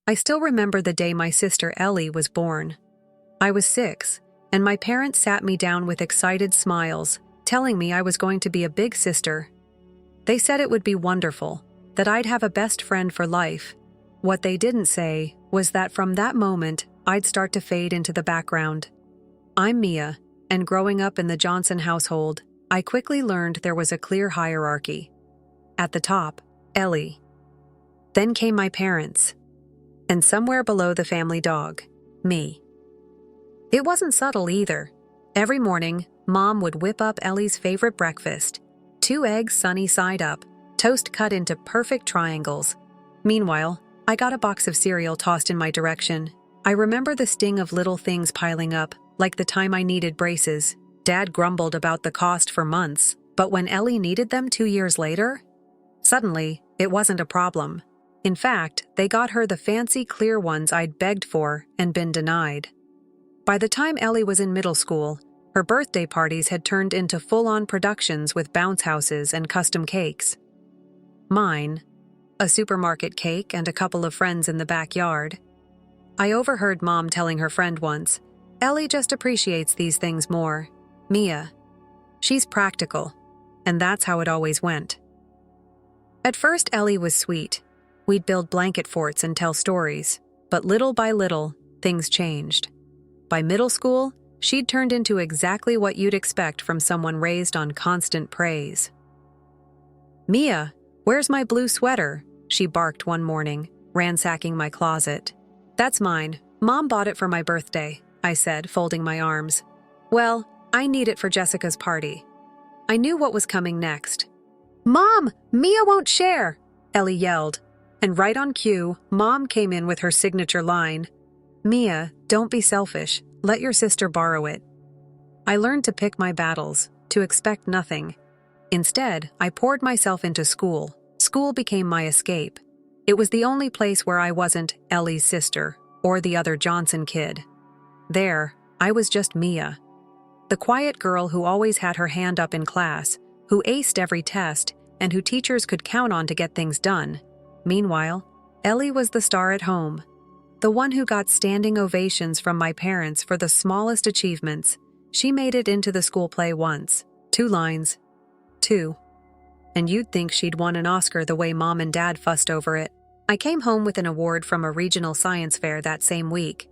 I still remember the day my sister Ellie was born. I was 6, and my parents sat me down with excited smiles, telling me I was going to be a big sister. They said it would be wonderful, that I'd have a best friend for life. What they didn't say was that from that moment, I'd start to fade into the background. I'm Mia, and growing up in the Johnson household, I quickly learned there was a clear hierarchy. At the top, Ellie. Then came my parents. And somewhere below the family dog, me. It wasn't subtle either. Every morning, Mom would whip up Ellie's favorite breakfast: 2 eggs sunny side up, toast cut into perfect triangles. Meanwhile, I got a box of cereal tossed in my direction. I remember the sting of little things piling up, like the time I needed braces. Dad grumbled about the cost for months, but when Ellie needed them 2 years later, suddenly, it wasn't a problem. In fact, they got her the fancy clear ones I'd begged for and been denied. By the time Ellie was in middle school, her birthday parties had turned into full-on productions with bounce houses and custom cakes. Mine, a supermarket cake and a couple of friends in the backyard. I overheard Mom telling her friend once, "Ellie just appreciates these things more. Mia. She's practical." And that's how it always went. At first, Ellie was sweet. We'd build blanket forts and tell stories, but little by little, things changed. By middle school, she'd turned into exactly what you'd expect from someone raised on constant praise. "Mia, where's my blue sweater?" she barked one morning, ransacking my closet. "That's mine. Mom bought it for my birthday," I said, folding my arms. "Well, I need it for Jessica's party." I knew what was coming next. "Mom, Mia won't share!" Ellie yelled. And right on cue, Mom came in with her signature line, "Mia, don't be selfish. Let your sister borrow it." I learned to pick my battles, to expect nothing. Instead, I poured myself into school. School became my escape. It was the only place where I wasn't Ellie's sister or the other Johnson kid. There, I was just Mia. The quiet girl who always had her hand up in class, who aced every test, and who teachers could count on to get things done. Meanwhile, Ellie was the star at home, the one who got standing ovations from my parents for the smallest achievements. She made it into the school play once. 2 lines. 2. And you'd think she'd won an Oscar the way Mom and Dad fussed over it. I came home with an award from a regional science fair that same week.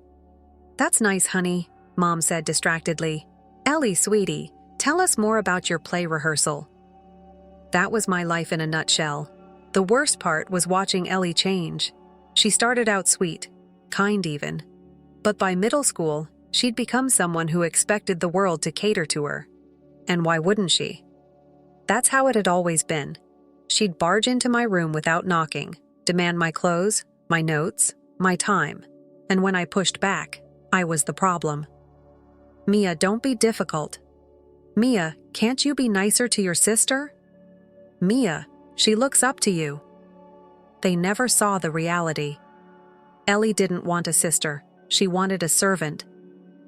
"That's nice, honey," Mom said distractedly. "Ellie, sweetie, tell us more about your play rehearsal." That was my life in a nutshell. The worst part was watching Ellie change. She started out sweet, kind even. But by middle school, she'd become someone who expected the world to cater to her. And why wouldn't she? That's how it had always been. She'd barge into my room without knocking, demand my clothes, my notes, my time. And when I pushed back, I was the problem. "Mia, don't be difficult." "Mia, can't you be nicer to your sister?" "Mia, she looks up to you." They never saw the reality. Ellie didn't want a sister. She wanted a servant.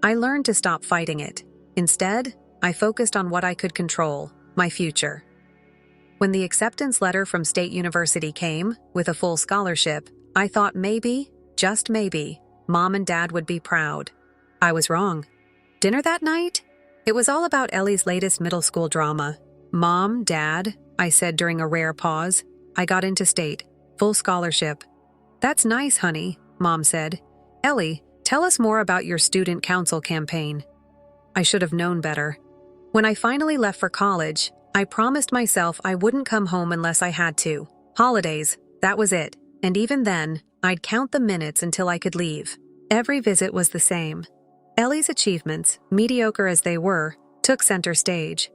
I learned to stop fighting it. Instead, I focused on what I could control, my future. When the acceptance letter from State University came, with a full scholarship, I thought maybe, just maybe, Mom and Dad would be proud. I was wrong. Dinner that night? It was all about Ellie's latest middle school drama. "Mom, Dad," I said during a rare pause, "I got into state. Full scholarship." "That's nice, honey," Mom said. "Ellie, tell us more about your student council campaign." I should have known better. When I finally left for college, I promised myself I wouldn't come home unless I had to. Holidays, that was it. And even then, I'd count the minutes until I could leave. Every visit was the same. Ellie's achievements, mediocre as they were, took center stage.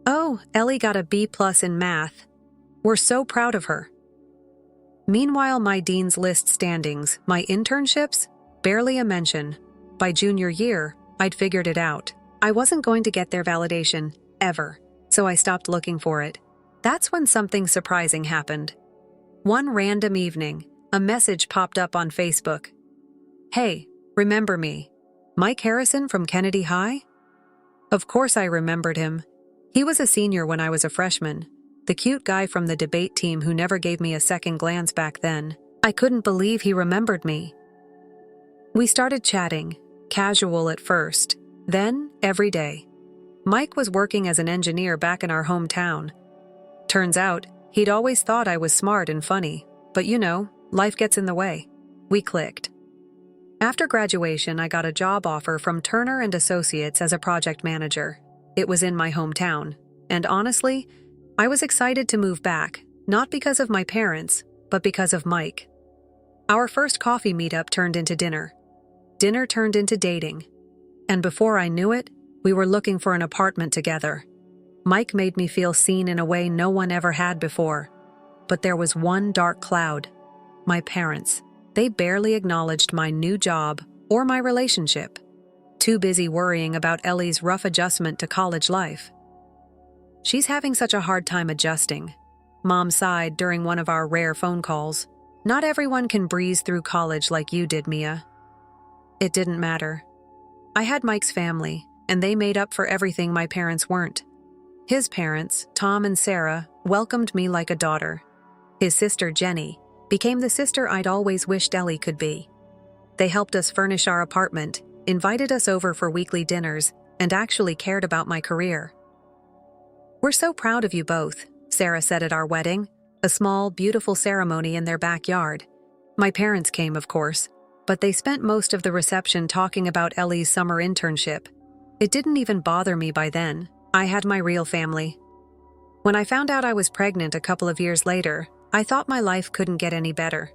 "Oh, Ellie got a B+ in math. We're so proud of her." Meanwhile, my Dean's List standings, my internships, barely a mention. By junior year, I'd figured it out. I wasn't going to get their validation, ever, so I stopped looking for it. That's when something surprising happened. One random evening, a message popped up on Facebook. "Hey, remember me? Mike Harrison from Kennedy High?" Of course I remembered him. He was a senior when I was a freshman, the cute guy from the debate team who never gave me a second glance back then. I couldn't believe he remembered me. We started chatting, casual at first, then every day. Mike was working as an engineer back in our hometown. Turns out, he'd always thought I was smart and funny, but life gets in the way. We clicked. After graduation, I got a job offer from Turner and Associates as a project manager. It was in my hometown, and honestly, I was excited to move back, not because of my parents, but because of Mike. Our first coffee meetup turned into dinner. Dinner turned into dating. And before I knew it, we were looking for an apartment together. Mike made me feel seen in a way no one ever had before. But there was one dark cloud. My parents. They barely acknowledged my new job or my relationship. Too busy worrying about Ellie's rough adjustment to college life. She's having such a hard time adjusting. Mom sighed during one of our rare phone calls. Not everyone can breeze through college like you did, Mia. It didn't matter. I had Mike's family, and they made up for everything my parents weren't. His parents, Tom and Sarah, welcomed me like a daughter. His sister, Jenny, became the sister I'd always wished Ellie could be. They helped us furnish our apartment, invited us over for weekly dinners, and actually cared about my career. "We're so proud of you both," Sarah said at our wedding, a small, beautiful ceremony in their backyard. My parents came, of course, but they spent most of the reception talking about Ellie's summer internship. It didn't even bother me by then. I had my real family. When I found out I was pregnant a couple of years later, I thought my life couldn't get any better.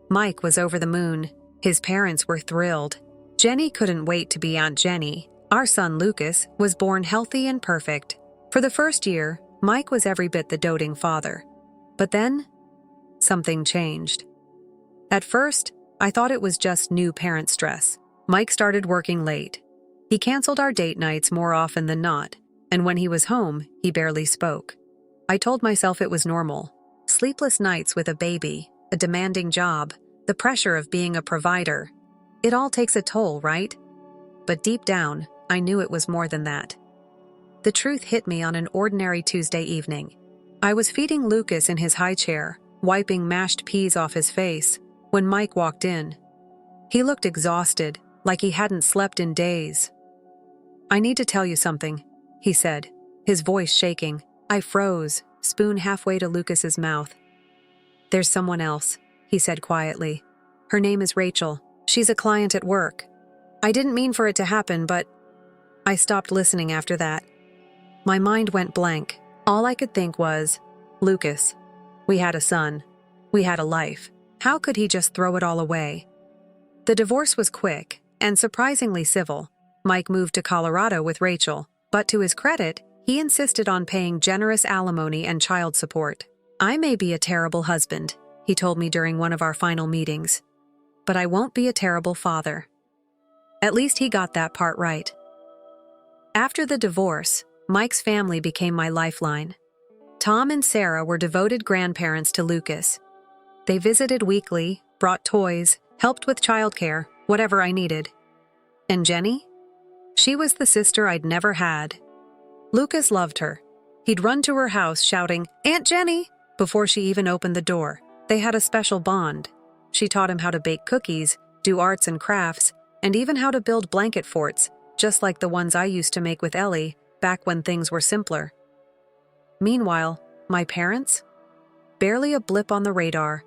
Mike was over the moon. His parents were thrilled. Jenny couldn't wait to be Aunt Jenny. Our son Lucas was born healthy and perfect. For the first year, Mike was every bit the doting father. But then, something changed. At first, I thought it was just new parent stress. Mike started working late. He canceled our date nights more often than not, and when he was home, he barely spoke. I told myself it was normal. Sleepless nights with a baby, a demanding job, the pressure of being a provider. It all takes a toll, right? But deep down, I knew it was more than that. The truth hit me on an ordinary Tuesday evening. I was feeding Lucas in his high chair, wiping mashed peas off his face, when Mike walked in. He looked exhausted, like he hadn't slept in days. "I need to tell you something," he said, his voice shaking. I froze, spoon halfway to Lucas's mouth. "There's someone else," he said quietly. "Her name is Rachel. She's a client at work. I didn't mean for it to happen, but..." I stopped listening after that. My mind went blank. All I could think was, Lucas. We had a son. We had a life. How could he just throw it all away? The divorce was quick and surprisingly civil. Mike moved to Colorado with Rachel, but to his credit, he insisted on paying generous alimony and child support. "I may be a terrible husband," he told me during one of our final meetings, "but I won't be a terrible father." At least he got that part right. After the divorce, Mike's family became my lifeline. Tom and Sarah were devoted grandparents to Lucas. They visited weekly, brought toys, helped with childcare, whatever I needed. And Jenny? She was the sister I'd never had. Lucas loved her. He'd run to her house shouting, "Aunt Jenny!" before she even opened the door. They had a special bond. She taught him how to bake cookies, do arts and crafts, and even how to build blanket forts, just like the ones I used to make with Ellie back when things were simpler. Meanwhile, my parents? Barely a blip on the radar.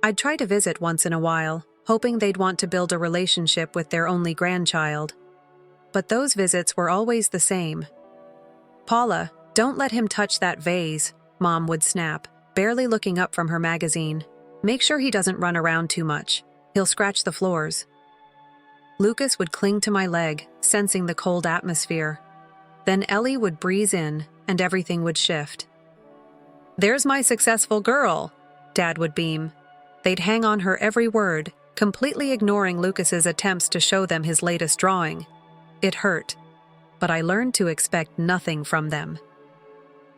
I'd try to visit once in a while, hoping they'd want to build a relationship with their only grandchild. But those visits were always the same. "Paula, don't let him touch that vase," Mom would snap, barely looking up from her magazine. "Make sure he doesn't run around too much. He'll scratch the floors." Lucas would cling to my leg, sensing the cold atmosphere. Then Ellie would breeze in, and everything would shift. "There's my successful girl," Dad would beam. They'd hang on her every word, completely ignoring Lucas's attempts to show them his latest drawing. It hurt, but I learned to expect nothing from them.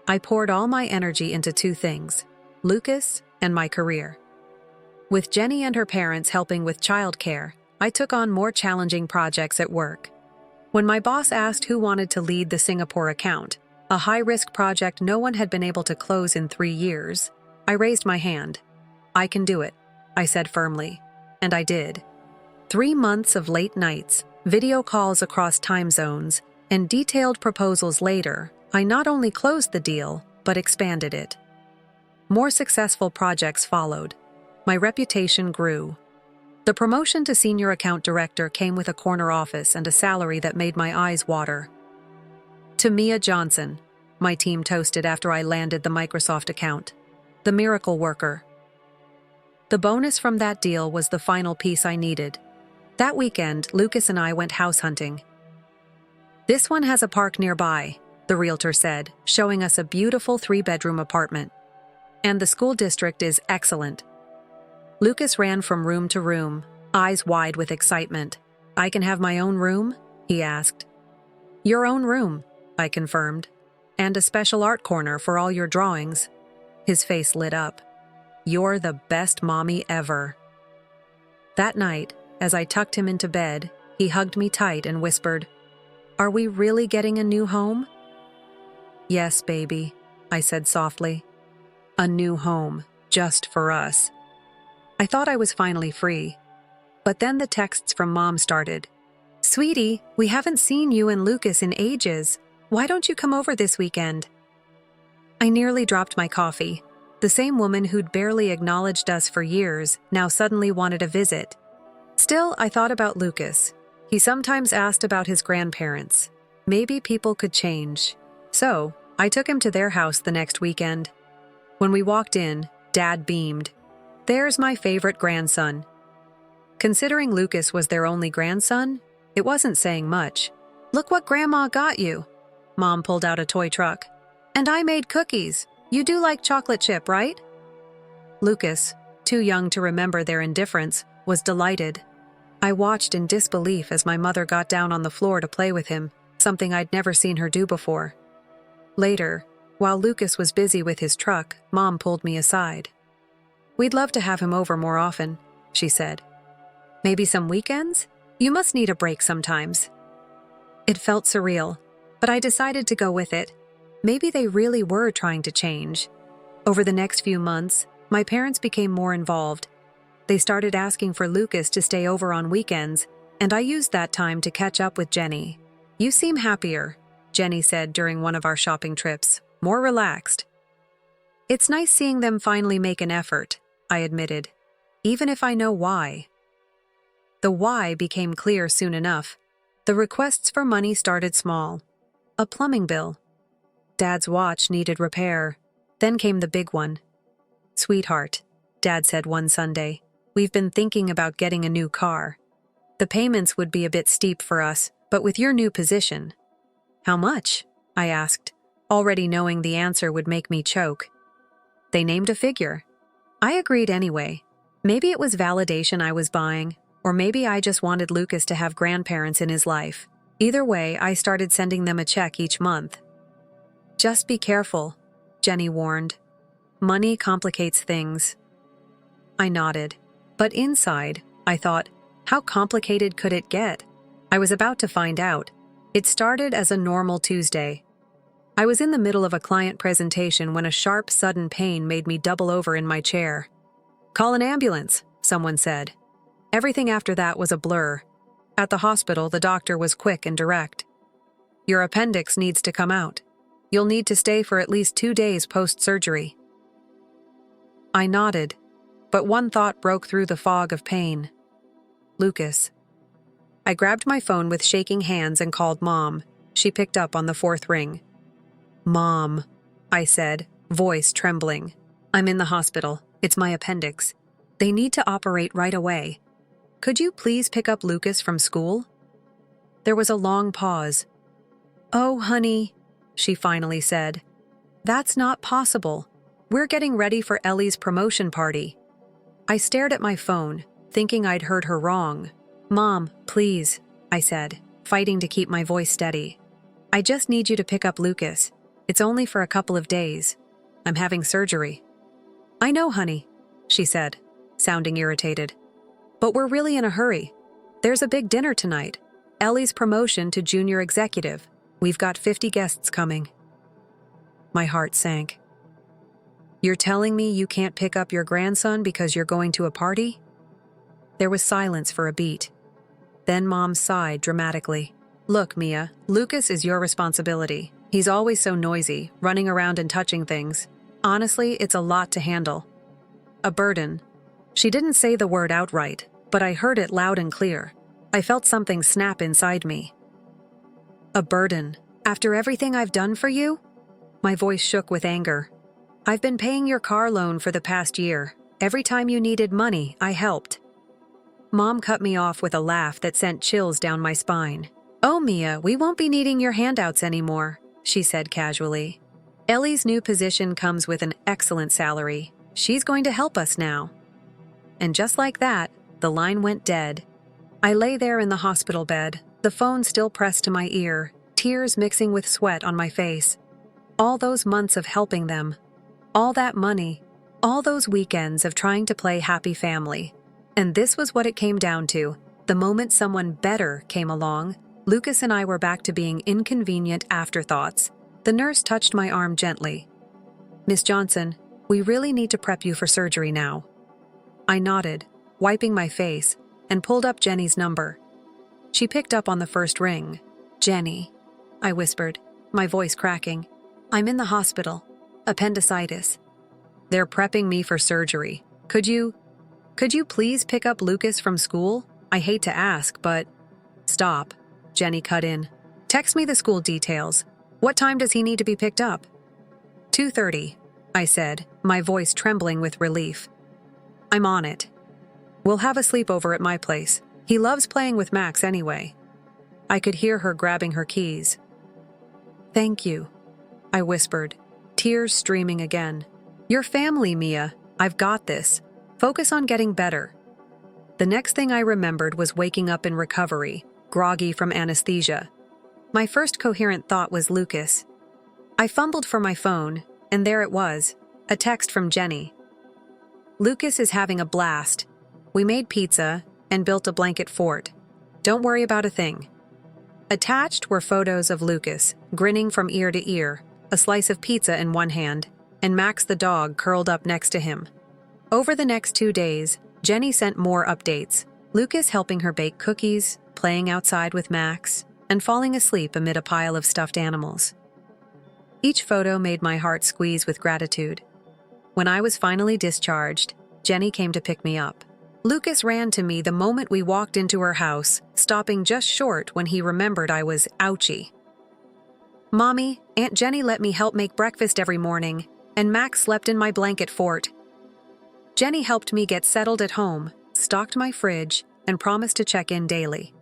I poured all my energy into two things, Lucas and my career. With Jenny and her parents helping with childcare, I took on more challenging projects at work. When my boss asked who wanted to lead the Singapore account, a high-risk project no one had been able to close in 3 years, I raised my hand. "I can do it." I said firmly. And I did. 3 months of late nights, video calls across time zones, and detailed proposals later, I not only closed the deal, but expanded it. More successful projects followed. My reputation grew. The promotion to senior account director came with a corner office and a salary that made my eyes water. To Mia Johnson, my team toasted after I landed the Microsoft account. The miracle worker. The bonus from that deal was the final piece I needed. That weekend, Lucas and I went house hunting. "This one has a park nearby," the realtor said, showing us a beautiful 3-bedroom apartment. "And the school district is excellent." Lucas ran from room to room, eyes wide with excitement. "I can have my own room?" he asked. "Your own room," I confirmed. "And a special art corner for all your drawings." His face lit up. "You're the best mommy ever." That night, as I tucked him into bed, he hugged me tight and whispered, "Are we really getting a new home?" "Yes, baby," I said softly. "A new home, just for us." I thought I was finally free. But then the texts from Mom started. "Sweetie, we haven't seen you and Lucas in ages. Why don't you come over this weekend?" I nearly dropped my coffee. The same woman who'd barely acknowledged us for years now suddenly wanted a visit. Still, I thought about Lucas. He sometimes asked about his grandparents. Maybe people could change. So, I took him to their house the next weekend. When we walked in, Dad beamed. "There's my favorite grandson." Considering Lucas was their only grandson, it wasn't saying much. "Look what Grandma got you." Mom pulled out a toy truck. "And I made cookies. You do like chocolate chip, right?" Lucas, too young to remember their indifference, was delighted. I watched in disbelief as my mother got down on the floor to play with him, something I'd never seen her do before. Later, while Lucas was busy with his truck, Mom pulled me aside. "We'd love to have him over more often," she said. "Maybe some weekends? You must need a break sometimes." It felt surreal, but I decided to go with it. Maybe they really were trying to change. Over the next few months, my parents became more involved. They started asking for Lucas to stay over on weekends, and I used that time to catch up with Jenny. "You seem happier," Jenny said during one of our shopping trips. "More relaxed." "It's nice seeing them finally make an effort," I admitted, "even if I know why." The why became clear soon enough. The requests for money started small. A plumbing bill. Dad's watch needed repair. Then came the big one. "Sweetheart," Dad said one Sunday, "we've been thinking about getting a new car. The payments would be a bit steep for us, but with your new position." "How much?" I asked, already knowing the answer would make me choke. They named a figure. I agreed anyway. Maybe it was validation I was buying, or maybe I just wanted Lucas to have grandparents in his life. Either way, I started sending them a check each month. "Just be careful," Jenny warned. "Money complicates things." I nodded. But inside, I thought, how complicated could it get? I was about to find out. It started as a normal Tuesday. I was in the middle of a client presentation when a sharp, sudden pain made me double over in my chair. "Call an ambulance," someone said. Everything after that was a blur. At the hospital, the doctor was quick and direct. "Your appendix needs to come out. You'll need to stay for at least 2 days post-surgery." I nodded, but one thought broke through the fog of pain. Lucas. I grabbed my phone with shaking hands and called Mom. She picked up on the 4th ring. "Mom," I said, voice trembling. "I'm in the hospital. It's my appendix. They need to operate right away. Could you please pick up Lucas from school?" There was a long pause. "Oh, honey," she finally said. "That's not possible. We're getting ready for Ellie's promotion party." I stared at my phone, thinking I'd heard her wrong. "Mom, please," I said, fighting to keep my voice steady. "I just need you to pick up Lucas. It's only for a couple of days. I'm having surgery." "I know, honey," she said, sounding irritated. "But we're really in a hurry. There's a big dinner tonight. Ellie's promotion to junior executive. We've got 50 guests coming." My heart sank. You're telling me you can't pick up your grandson because you're going to a party? There was silence for a beat. Then Mom sighed dramatically. Look, Mia, Lucas is your responsibility. He's always so noisy, running around and touching things. Honestly, it's a lot to handle. A burden. She didn't say the word outright, but I heard it loud and clear. I felt something snap inside me. A burden. After everything I've done for you? My voice shook with anger. I've been paying your car loan for the past year. Every time you needed money, I helped. Mom cut me off with a laugh that sent chills down my spine. Oh, Mia, we won't be needing your handouts anymore, she said casually. Ellie's new position comes with an excellent salary. She's going to help us now. And just like that, the line went dead. I lay there in the hospital bed, the phone still pressed to my ear, tears mixing with sweat on my face. All those months of helping them. All that money, all those weekends of trying to play happy family. And this was what it came down to. The moment someone better came along, Lucas and I were back to being inconvenient afterthoughts. The nurse touched my arm gently. Miss Johnson, we really need to prep you for surgery now. I nodded, wiping my face, and pulled up Jenny's number. She picked up on the first ring. Jenny, I whispered, my voice cracking. I'm in the hospital. Appendicitis. They're prepping me for surgery. Could you please pick up Lucas from school? I hate to ask, but... Stop, Jenny cut in. Text me the school details. What time does he need to be picked up? 2:30, I said, my voice trembling with relief. I'm on it. We'll have a sleepover at my place. He loves playing with Max anyway. I could hear her grabbing her keys. Thank you, I whispered, tears streaming again. Your family, Mia. I've got this. Focus on getting better. The next thing I remembered was waking up in recovery, groggy from anesthesia. My first coherent thought was Lucas. I fumbled for my phone, and there it was, a text from Jenny. Lucas is having a blast. We made pizza and built a blanket fort. Don't worry about a thing. Attached were photos of Lucas, grinning from ear to ear, a slice of pizza in one hand, and Max the dog curled up next to him. Over the next 2 days, Jenny sent more updates, Lucas helping her bake cookies, playing outside with Max, and falling asleep amid a pile of stuffed animals. Each photo made my heart squeeze with gratitude. When I was finally discharged, Jenny came to pick me up. Lucas ran to me the moment we walked into her house, stopping just short when he remembered I was ouchy. Mommy, Aunt Jenny let me help make breakfast every morning, and Max slept in my blanket fort. Jenny helped me get settled at home, stocked my fridge, and promised to check in daily.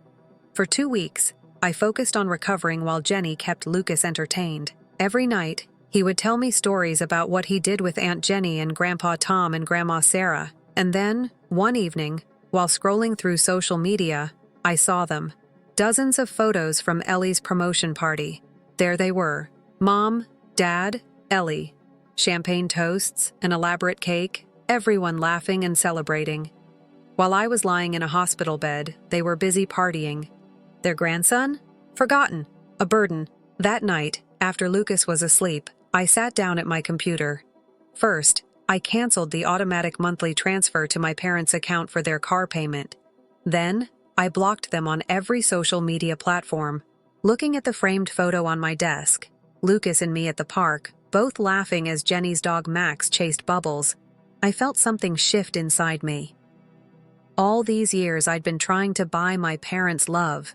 For 2 weeks, I focused on recovering while Jenny kept Lucas entertained. Every night, he would tell me stories about what he did with Aunt Jenny and Grandpa Tom and Grandma Sarah. And then, one evening, while scrolling through social media, I saw them. Dozens of photos from Ellie's promotion party. There they were. Mom, Dad, Ellie. Champagne toasts, an elaborate cake, everyone laughing and celebrating. While I was lying in a hospital bed, they were busy partying. Their grandson? Forgotten. A burden. That night, after Lucas was asleep, I sat down at my computer. First, I canceled the automatic monthly transfer to my parents' account for their car payment. Then, I blocked them on every social media platform. Looking at the framed photo on my desk, Lucas and me at the park, both laughing as Jenny's dog Max chased Bubbles, I felt something shift inside me. All these years I'd been trying to buy my parents' love.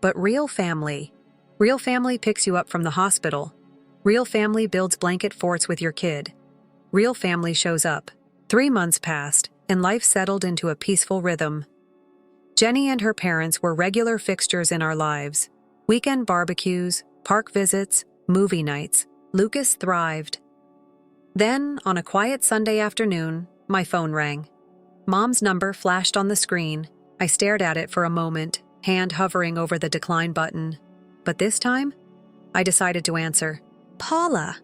But real family picks you up from the hospital. Real family builds blanket forts with your kid. Real family shows up. 3 months passed, and life settled into a peaceful rhythm. Jenny and her parents were regular fixtures in our lives. Weekend barbecues, park visits, movie nights. Lucas thrived. Then, on a quiet Sunday afternoon, my phone rang. Mom's number flashed on the screen. I stared at it for a moment, hand hovering over the decline button. But this time, I decided to answer. Paula.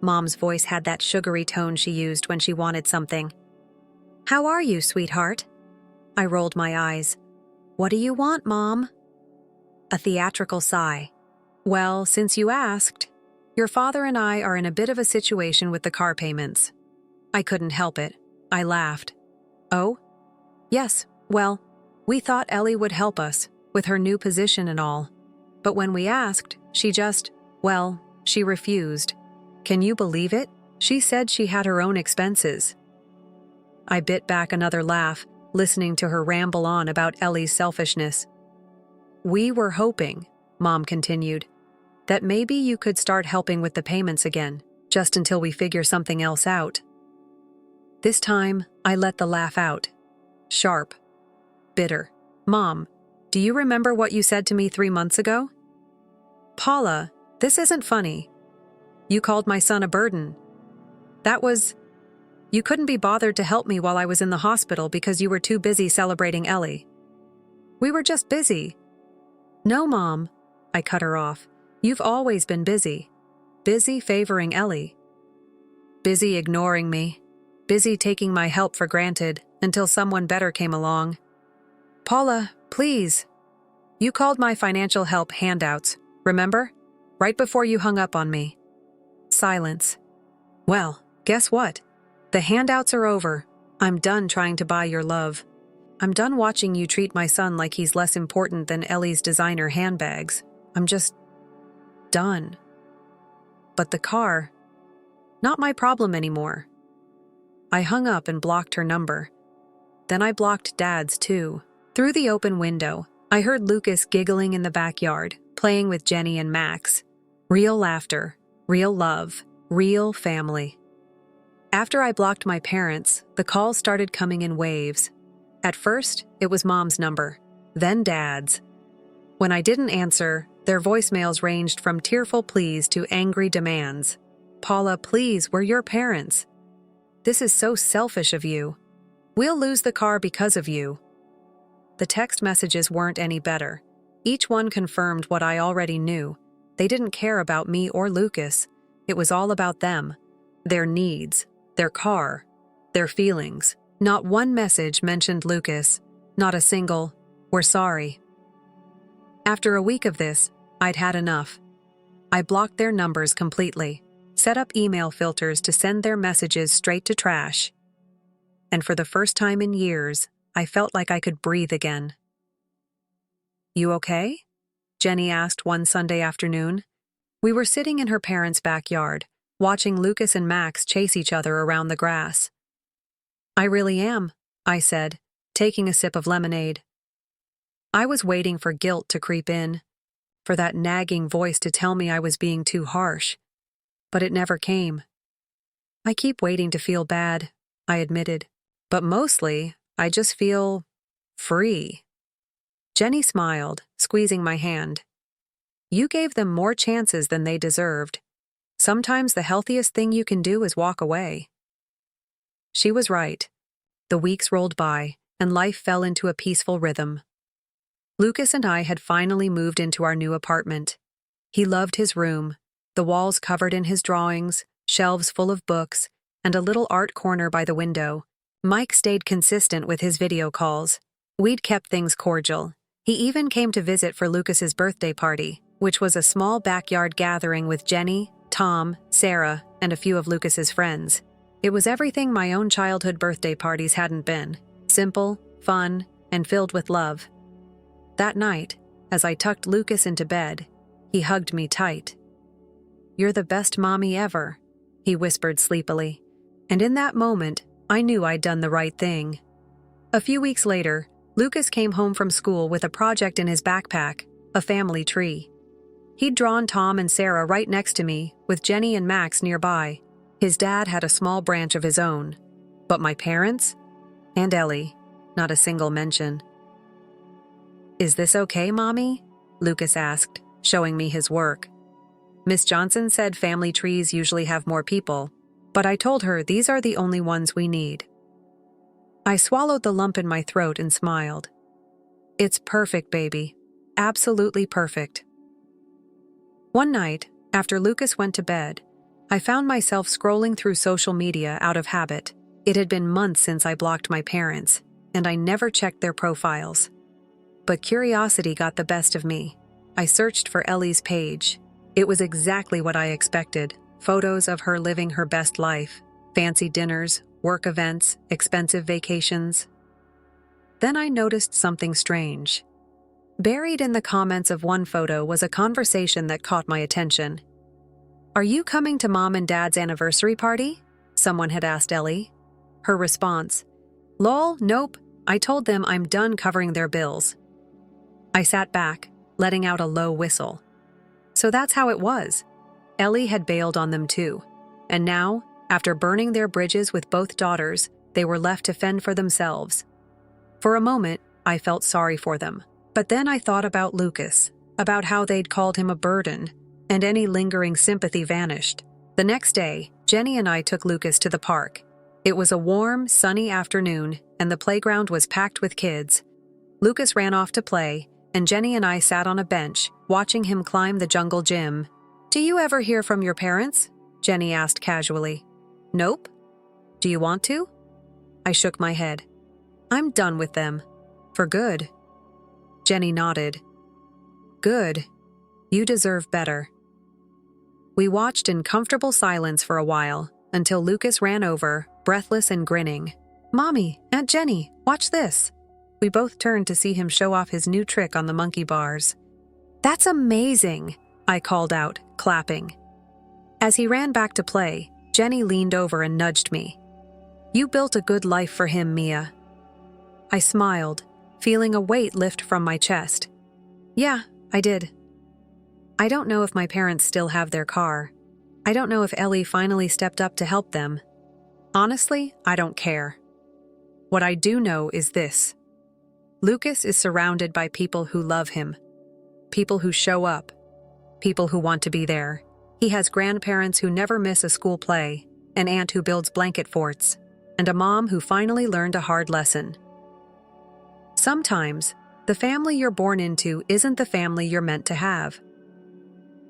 Mom's voice had that sugary tone she used when she wanted something. How are you, sweetheart? I rolled my eyes. What do you want, Mom? A theatrical sigh. Well, since you asked. Your father and I are in a bit of a situation with the car payments." I couldn't help it. I laughed. "Oh? Yes, well, we thought Ellie would help us, with her new position and all. But when we asked, she refused. Can you believe it? She said she had her own expenses." I bit back another laugh, listening to her ramble on about Ellie's selfishness. "We were hoping," Mom continued, "that maybe you could start helping with the payments again, just until we figure something else out." This time, I let the laugh out. Sharp. Bitter. "Mom, do you remember what you said to me 3 months ago?" "Paula, this isn't funny. You called my son a burden. You couldn't be bothered to help me while I was in the hospital because you were too busy celebrating Ellie." "We were just busy." "No, Mom," I cut her off. "You've always been busy. Busy favoring Ellie. Busy ignoring me. Busy taking my help for granted until someone better came along. Paula, please. You called my financial help handouts, remember? Right before you hung up on me." Silence. "Well, guess what? The handouts are over. I'm done trying to buy your love. I'm done watching you treat my son like he's less important than Ellie's designer handbags. I'm just done. But the car, not my problem anymore." I hung up and blocked her number. Then I blocked Dad's too. Through the open window, I heard Lucas giggling in the backyard, playing with Jenny and Max. Real laughter, real love, real family. After I blocked my parents, the calls started coming in waves. At first, it was Mom's number, then Dad's. When I didn't answer, their voicemails ranged from tearful pleas to angry demands. "Paula, please, we're your parents. This is so selfish of you. We'll lose the car because of you." The text messages weren't any better. Each one confirmed what I already knew. They didn't care about me or Lucas. It was all about them, their needs, their car, their feelings. Not one message mentioned Lucas, not a single, "We're sorry." After a week of this, I'd had enough. I blocked their numbers completely, set up email filters to send their messages straight to trash. And for the first time in years, I felt like I could breathe again. "You okay?" Jenny asked one Sunday afternoon. We were sitting in her parents' backyard, watching Lucas and Max chase each other around the grass. "I really am," I said, taking a sip of lemonade. I was waiting for guilt to creep in, for that nagging voice to tell me I was being too harsh. But it never came. "I keep waiting to feel bad," I admitted. "But mostly, I just feel free." Jenny smiled, squeezing my hand. "You gave them more chances than they deserved. Sometimes the healthiest thing you can do is walk away." She was right. The weeks rolled by, and life fell into a peaceful rhythm. Lucas and I had finally moved into our new apartment. He loved his room, the walls covered in his drawings, shelves full of books, and a little art corner by the window. Mike stayed consistent with his video calls. We'd kept things cordial. He even came to visit for Lucas's birthday party, which was a small backyard gathering with Jenny, Tom, Sarah, and a few of Lucas's friends. It was everything my own childhood birthday parties hadn't been. Simple, fun, and filled with love. That night, as I tucked Lucas into bed, he hugged me tight. "You're the best mommy ever," he whispered sleepily. And in that moment, I knew I'd done the right thing. A few weeks later, Lucas came home from school with a project in his backpack, a family tree. He'd drawn Tom and Sarah right next to me, with Jenny and Max nearby. His dad had a small branch of his own. But my parents? And Ellie, not a single mention. "Is this okay, Mommy?" Lucas asked, showing me his work. "Miss Johnson said family trees usually have more people, but I told her these are the only ones we need." I swallowed the lump in my throat and smiled. "It's perfect, baby. Absolutely perfect." One night, after Lucas went to bed, I found myself scrolling through social media out of habit. It had been months since I blocked my parents, and I never checked their profiles. But curiosity got the best of me. I searched for Ellie's page. It was exactly what I expected. Photos of her living her best life. Fancy dinners, work events, expensive vacations. Then I noticed something strange. Buried in the comments of one photo was a conversation that caught my attention. "Are you coming to Mom and Dad's anniversary party?" someone had asked Ellie. Her response, "Lol, nope, I told them I'm done covering their bills." I sat back, letting out a low whistle. So that's how it was. Ellie had bailed on them too. And now, after burning their bridges with both daughters, they were left to fend for themselves. For a moment, I felt sorry for them. But then I thought about Lucas, about how they'd called him a burden, and any lingering sympathy vanished. The next day, Jenny and I took Lucas to the park. It was a warm, sunny afternoon, and the playground was packed with kids. Lucas ran off to play, and Jenny and I sat on a bench, watching him climb the jungle gym. "Do you ever hear from your parents?" Jenny asked casually. "Nope." "Do you want to?" I shook my head. "I'm done with them. For good." Jenny nodded. "Good. You deserve better." We watched in comfortable silence for a while, until Lucas ran over, breathless and grinning. "Mommy, Aunt Jenny, watch this." We both turned to see him show off his new trick on the monkey bars. "That's amazing," I called out, clapping. As he ran back to play, Jenny leaned over and nudged me. "You built a good life for him, Mia." I smiled, feeling a weight lift from my chest. "Yeah, I did." I don't know if my parents still have their car. I don't know if Ellie finally stepped up to help them. Honestly, I don't care. What I do know is this. Lucas is surrounded by people who love him. People who show up. People who want to be there. He has grandparents who never miss a school play, an aunt who builds blanket forts, and a mom who finally learned a hard lesson. Sometimes, the family you're born into isn't the family you're meant to have.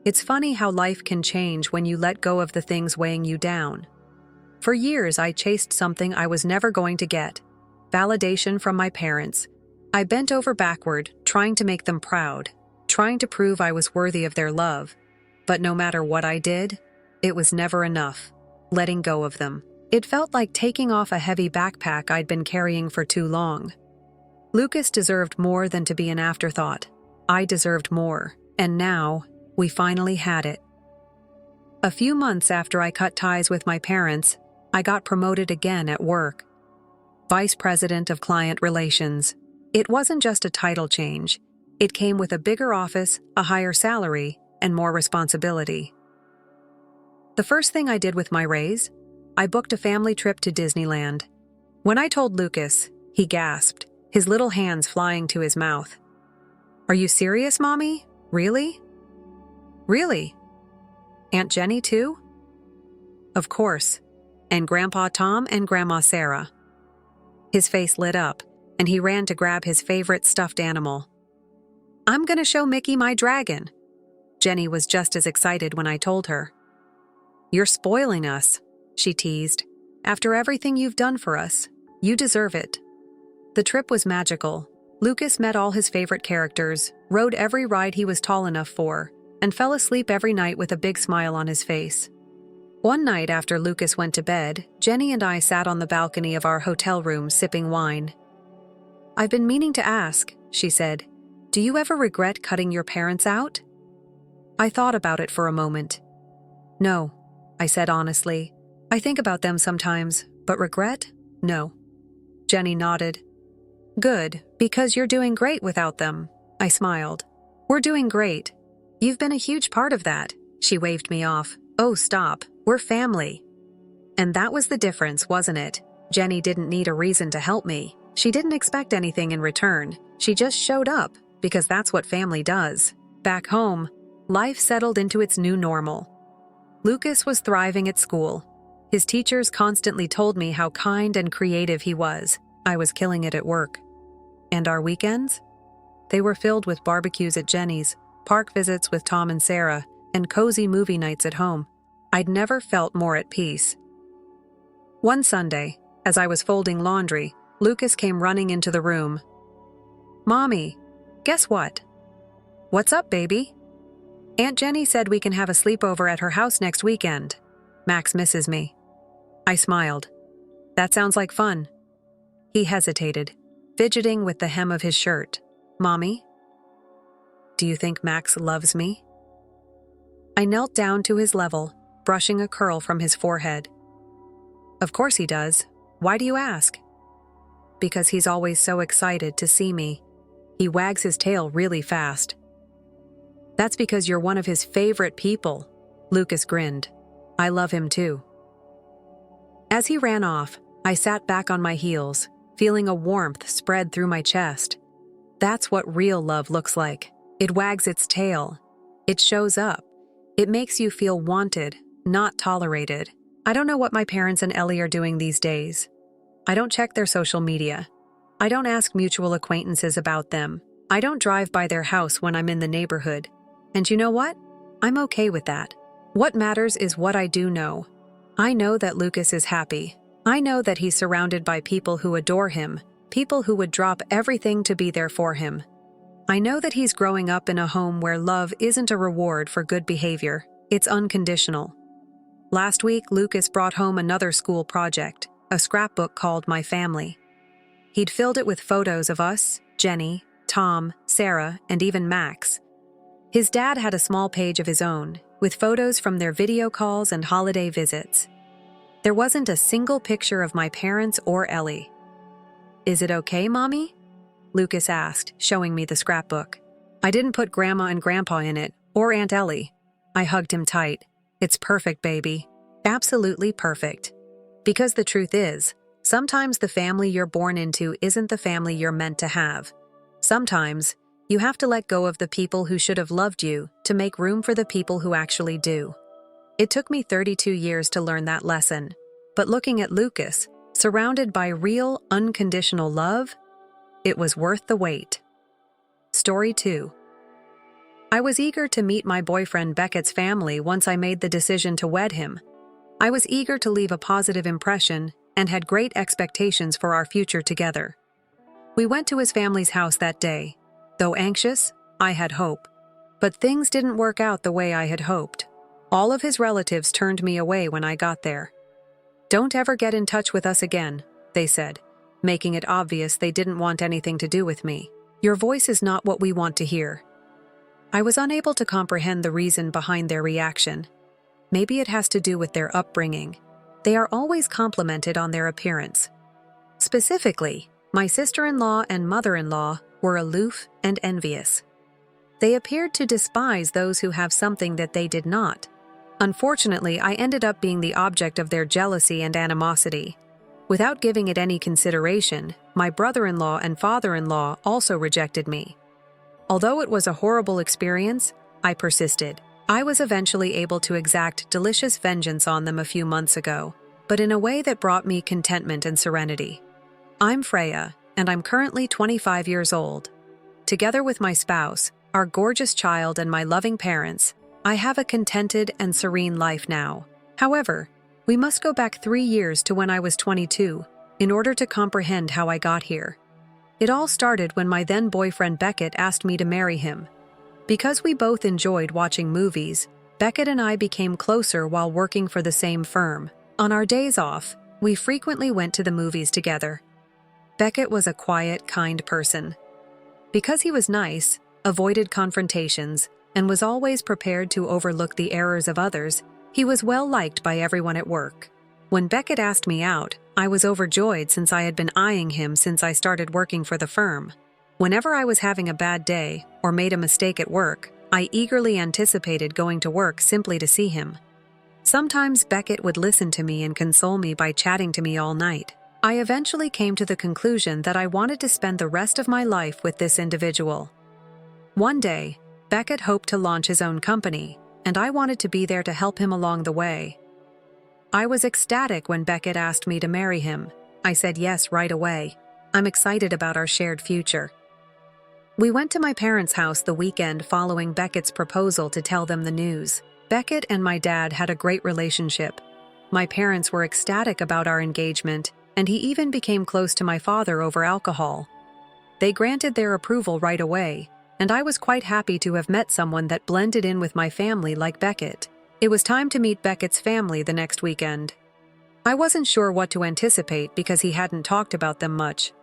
It's funny how life can change when you let go of the things weighing you down. For years, I chased something I was never going to get. Validation from my parents. I bent over backward, trying to make them proud, trying to prove I was worthy of their love. But no matter what I did, it was never enough. Letting go of them. It felt like taking off a heavy backpack I'd been carrying for too long. Lucas deserved more than to be an afterthought. I deserved more, and now, we finally had it. A few months after I cut ties with my parents, I got promoted again at work. Vice President of Client Relations. It wasn't just a title change. It came with a bigger office, a higher salary, and more responsibility. The first thing I did with my raise, I booked a family trip to Disneyland. When I told Lucas, he gasped, his little hands flying to his mouth. "Are you serious, Mommy? Really?" "Really? Aunt Jenny too?" "Of course. And Grandpa Tom and Grandma Sarah." His face lit up, and he ran to grab his favorite stuffed animal. "I'm gonna show Mickey my dragon." Jenny was just as excited when I told her. "You're spoiling us," she teased. "After everything you've done for us, you deserve it." The trip was magical. Lucas met all his favorite characters, rode every ride he was tall enough for, and fell asleep every night with a big smile on his face. One night after Lucas went to bed, Jenny and I sat on the balcony of our hotel room sipping wine. "I've been meaning to ask," she said, "do you ever regret cutting your parents out?" I thought about it for a moment. "No," I said honestly. "I think about them sometimes, but regret? No." Jenny nodded. "Good, because you're doing great without them." I smiled. "We're doing great. You've been a huge part of that." She waved me off. "Oh, stop. We're family." And that was the difference, wasn't it? Jenny didn't need a reason to help me. She didn't expect anything in return. She just showed up, because that's what family does. Back home, life settled into its new normal. Lucas was thriving at school. His teachers constantly told me how kind and creative he was. I was killing it at work. And our weekends? They were filled with barbecues at Jenny's, park visits with Tom and Sarah, and cozy movie nights at home. I'd never felt more at peace. One Sunday, as I was folding laundry, Lucas came running into the room. "Mommy, guess what?" "What's up, baby?" Aunt Jenny said we can have a sleepover at her house next weekend. Max misses me. I smiled. That sounds like fun. He hesitated, fidgeting with the hem of his shirt. Mommy? Do you think Max loves me? I knelt down to his level, brushing a curl from his forehead. Of course he does. Why do you ask? Because he's always so excited to see me. He wags his tail really fast. That's because you're one of his favorite people, Lucas grinned. I love him too. As he ran off, I sat back on my heels, feeling a warmth spread through my chest. That's what real love looks like. It wags its tail. It shows up. It makes you feel wanted, not tolerated. I don't know what my parents and Ellie are doing these days. I don't check their social media. I don't ask mutual acquaintances about them. I don't drive by their house when I'm in the neighborhood. And you know what? I'm okay with that. What matters is what I do know. I know that Lucas is happy. I know that he's surrounded by people who adore him, people who would drop everything to be there for him. I know that he's growing up in a home where love isn't a reward for good behavior. It's unconditional. Last week, Lucas brought home another school project, a scrapbook called My Family. He'd filled it with photos of us, Jenny, Tom, Sarah, and even Max. His dad had a small page of his own, with photos from their video calls and holiday visits. There wasn't a single picture of my parents or Ellie. Is it okay, Mommy? Lucas asked, showing me the scrapbook. I didn't put Grandma and Grandpa in it, or Aunt Ellie. I hugged him tight. It's perfect, baby. Absolutely perfect. Because the truth is, sometimes the family you're born into isn't the family you're meant to have. Sometimes, you have to let go of the people who should have loved you to make room for the people who actually do. It took me 32 years to learn that lesson, but looking at Lucas, surrounded by real, unconditional love, it was worth the wait. Story 2. I was eager to meet my boyfriend Beckett's family once I made the decision to wed him. I was eager to leave a positive impression and had great expectations for our future together. We went to his family's house that day. Though anxious, I had hope. But things didn't work out the way I had hoped. All of his relatives turned me away when I got there. Don't ever get in touch with us again, they said, making it obvious they didn't want anything to do with me. Your voice is not what we want to hear. I was unable to comprehend the reason behind their reaction. Maybe it has to do with their upbringing. They are always complimented on their appearance. Specifically, my sister-in-law and mother-in-law were aloof and envious. They appeared to despise those who have something that they did not. Unfortunately, I ended up being the object of their jealousy and animosity. Without giving it any consideration, my brother-in-law and father-in-law also rejected me. Although it was a horrible experience, I persisted. I was eventually able to exact delicious vengeance on them a few months ago, but in a way that brought me contentment and serenity. I'm Freya, and I'm currently 25 years old. Together with my spouse, our gorgeous child, and my loving parents, I have a contented and serene life now. However, we must go back 3 years to when I was 22 in order to comprehend how I got here. It all started when my then-boyfriend Beckett asked me to marry him. Because we both enjoyed watching movies, Beckett and I became closer while working for the same firm. On our days off, we frequently went to the movies together. Beckett was a quiet, kind person. Because he was nice, avoided confrontations, and was always prepared to overlook the errors of others, he was well liked by everyone at work. When Beckett asked me out, I was overjoyed since I had been eyeing him since I started working for the firm. Whenever I was having a bad day or made a mistake at work, I eagerly anticipated going to work simply to see him. Sometimes Beckett would listen to me and console me by chatting to me all night. I eventually came to the conclusion that I wanted to spend the rest of my life with this individual. One day, Beckett hoped to launch his own company, and I wanted to be there to help him along the way. I was ecstatic when Beckett asked me to marry him. I said yes right away. I'm excited about our shared future. We went to my parents' house the weekend following Beckett's proposal to tell them the news. Beckett and my dad had a great relationship. My parents were ecstatic about our engagement, and he even became close to my father over alcohol. They granted their approval right away, and I was quite happy to have met someone that blended in with my family like Beckett. It was time to meet Beckett's family the next weekend. I wasn't sure what to anticipate because he hadn't talked about them much.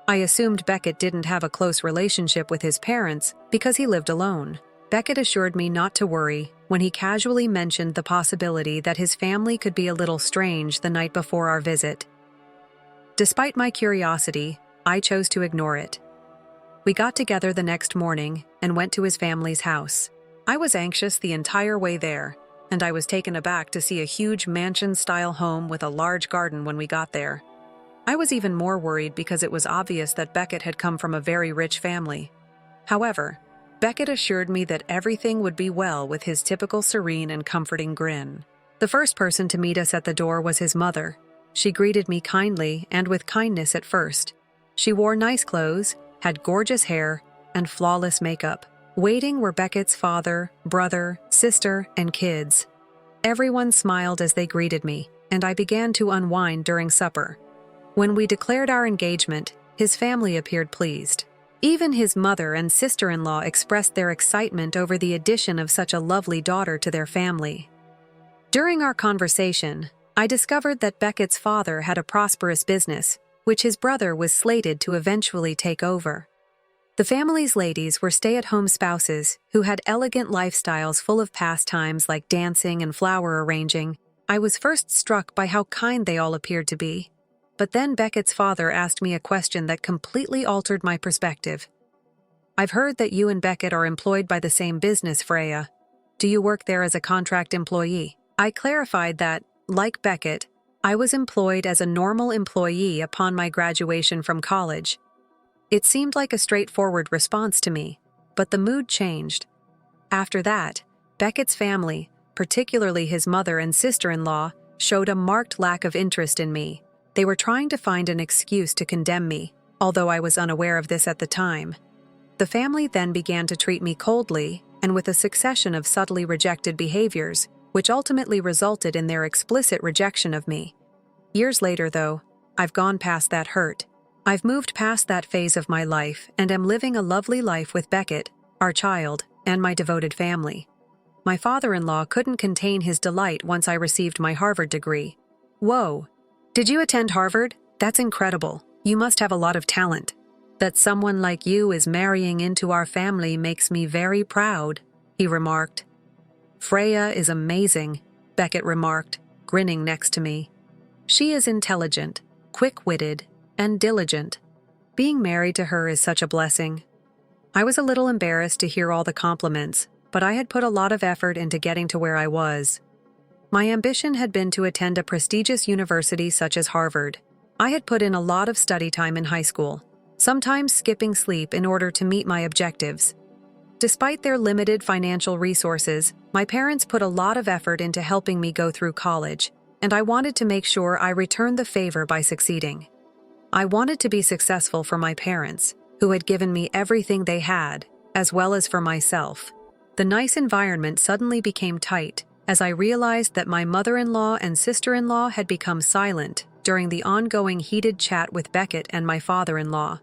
I assumed Beckett didn't have a close relationship with his parents because he lived alone. Beckett assured me not to worry when he casually mentioned the possibility that his family could be a little strange the night before our visit. Despite my curiosity, I chose to ignore it. We got together the next morning and went to his family's house. I was anxious the entire way there, and I was taken aback to see a huge mansion-style home with a large garden when we got there. I was even more worried because it was obvious that Beckett had come from a very rich family. However, Beckett assured me that everything would be well with his typical serene and comforting grin. The first person to meet us at the door was his mother. She greeted me kindly and with kindness at first. She wore nice clothes, had gorgeous hair, and flawless makeup. Waiting were Beckett's father, brother, sister, and kids. Everyone smiled as they greeted me, and I began to unwind during supper. When we declared our engagement, his family appeared pleased. Even his mother and sister-in-law expressed their excitement over the addition of such a lovely daughter to their family. During our conversation, I discovered that Beckett's father had a prosperous business, which his brother was slated to eventually take over. The family's ladies were stay-at-home spouses who had elegant lifestyles full of pastimes like dancing and flower arranging. I was first struck by how kind they all appeared to be. But then Beckett's father asked me a question that completely altered my perspective. "I've heard that you and Beckett are employed by the same business, Freya. Do you work there as a contract employee?" I clarified that, like Beckett, I was employed as a normal employee upon my graduation from college. It seemed like a straightforward response to me, but the mood changed. After that, Beckett's family, particularly his mother and sister-in-law, showed a marked lack of interest in me. They were trying to find an excuse to condemn me, although I was unaware of this at the time. The family then began to treat me coldly and with a succession of subtly rejected behaviors, which ultimately resulted in their explicit rejection of me. Years later, though, I've gone past that hurt. I've moved past that phase of my life and am living a lovely life with Beckett, our child, and my devoted family. My father-in-law couldn't contain his delight once I received my Harvard degree. "Whoa! Did you attend Harvard? That's incredible. You must have a lot of talent. That someone like you is marrying into our family makes me very proud," he remarked. "Freya is amazing," Beckett remarked, grinning next to me. "She is intelligent, quick-witted, and diligent. Being married to her is such a blessing." I was a little embarrassed to hear all the compliments, but I had put a lot of effort into getting to where I was. My ambition had been to attend a prestigious university such as Harvard. I had put in a lot of study time in high school, sometimes skipping sleep in order to meet my objectives. Despite their limited financial resources, my parents put a lot of effort into helping me go through college, and I wanted to make sure I returned the favor by succeeding. I wanted to be successful for my parents, who had given me everything they had, as well as for myself. The nice environment suddenly became tight, as I realized that my mother-in-law and sister-in-law had become silent during the ongoing heated chat with Beckett and my father-in-law.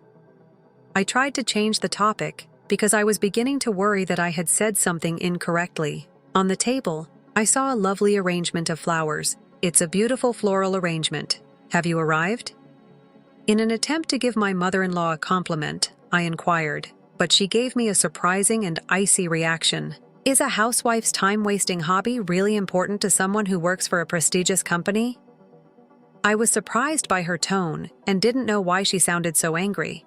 I tried to change the topic because I was beginning to worry that I had said something incorrectly. On the table, I saw a lovely arrangement of flowers. "It's a beautiful floral arrangement. Have you arrived?" In an attempt to give my mother-in-law a compliment, I inquired, but she gave me a surprising and icy reaction. "Is a housewife's time-wasting hobby really important to someone who works for a prestigious company?" I was surprised by her tone and didn't know why she sounded so angry.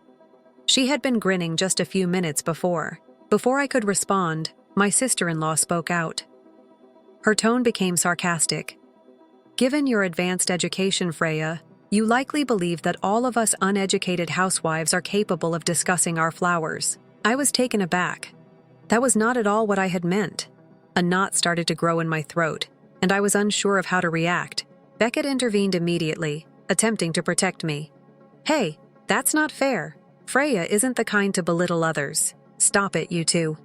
She had been grinning just a few minutes before. Before I could respond, my sister-in-law spoke out. Her tone became sarcastic. "Given your advanced education, Freya, you likely believe that all of us uneducated housewives are capable of discussing our flowers." I was taken aback. That was not at all what I had meant. A knot started to grow in my throat, and I was unsure of how to react. Beckett intervened immediately, attempting to protect me. "Hey, that's not fair. Freya isn't the kind to belittle others. Stop it, you two."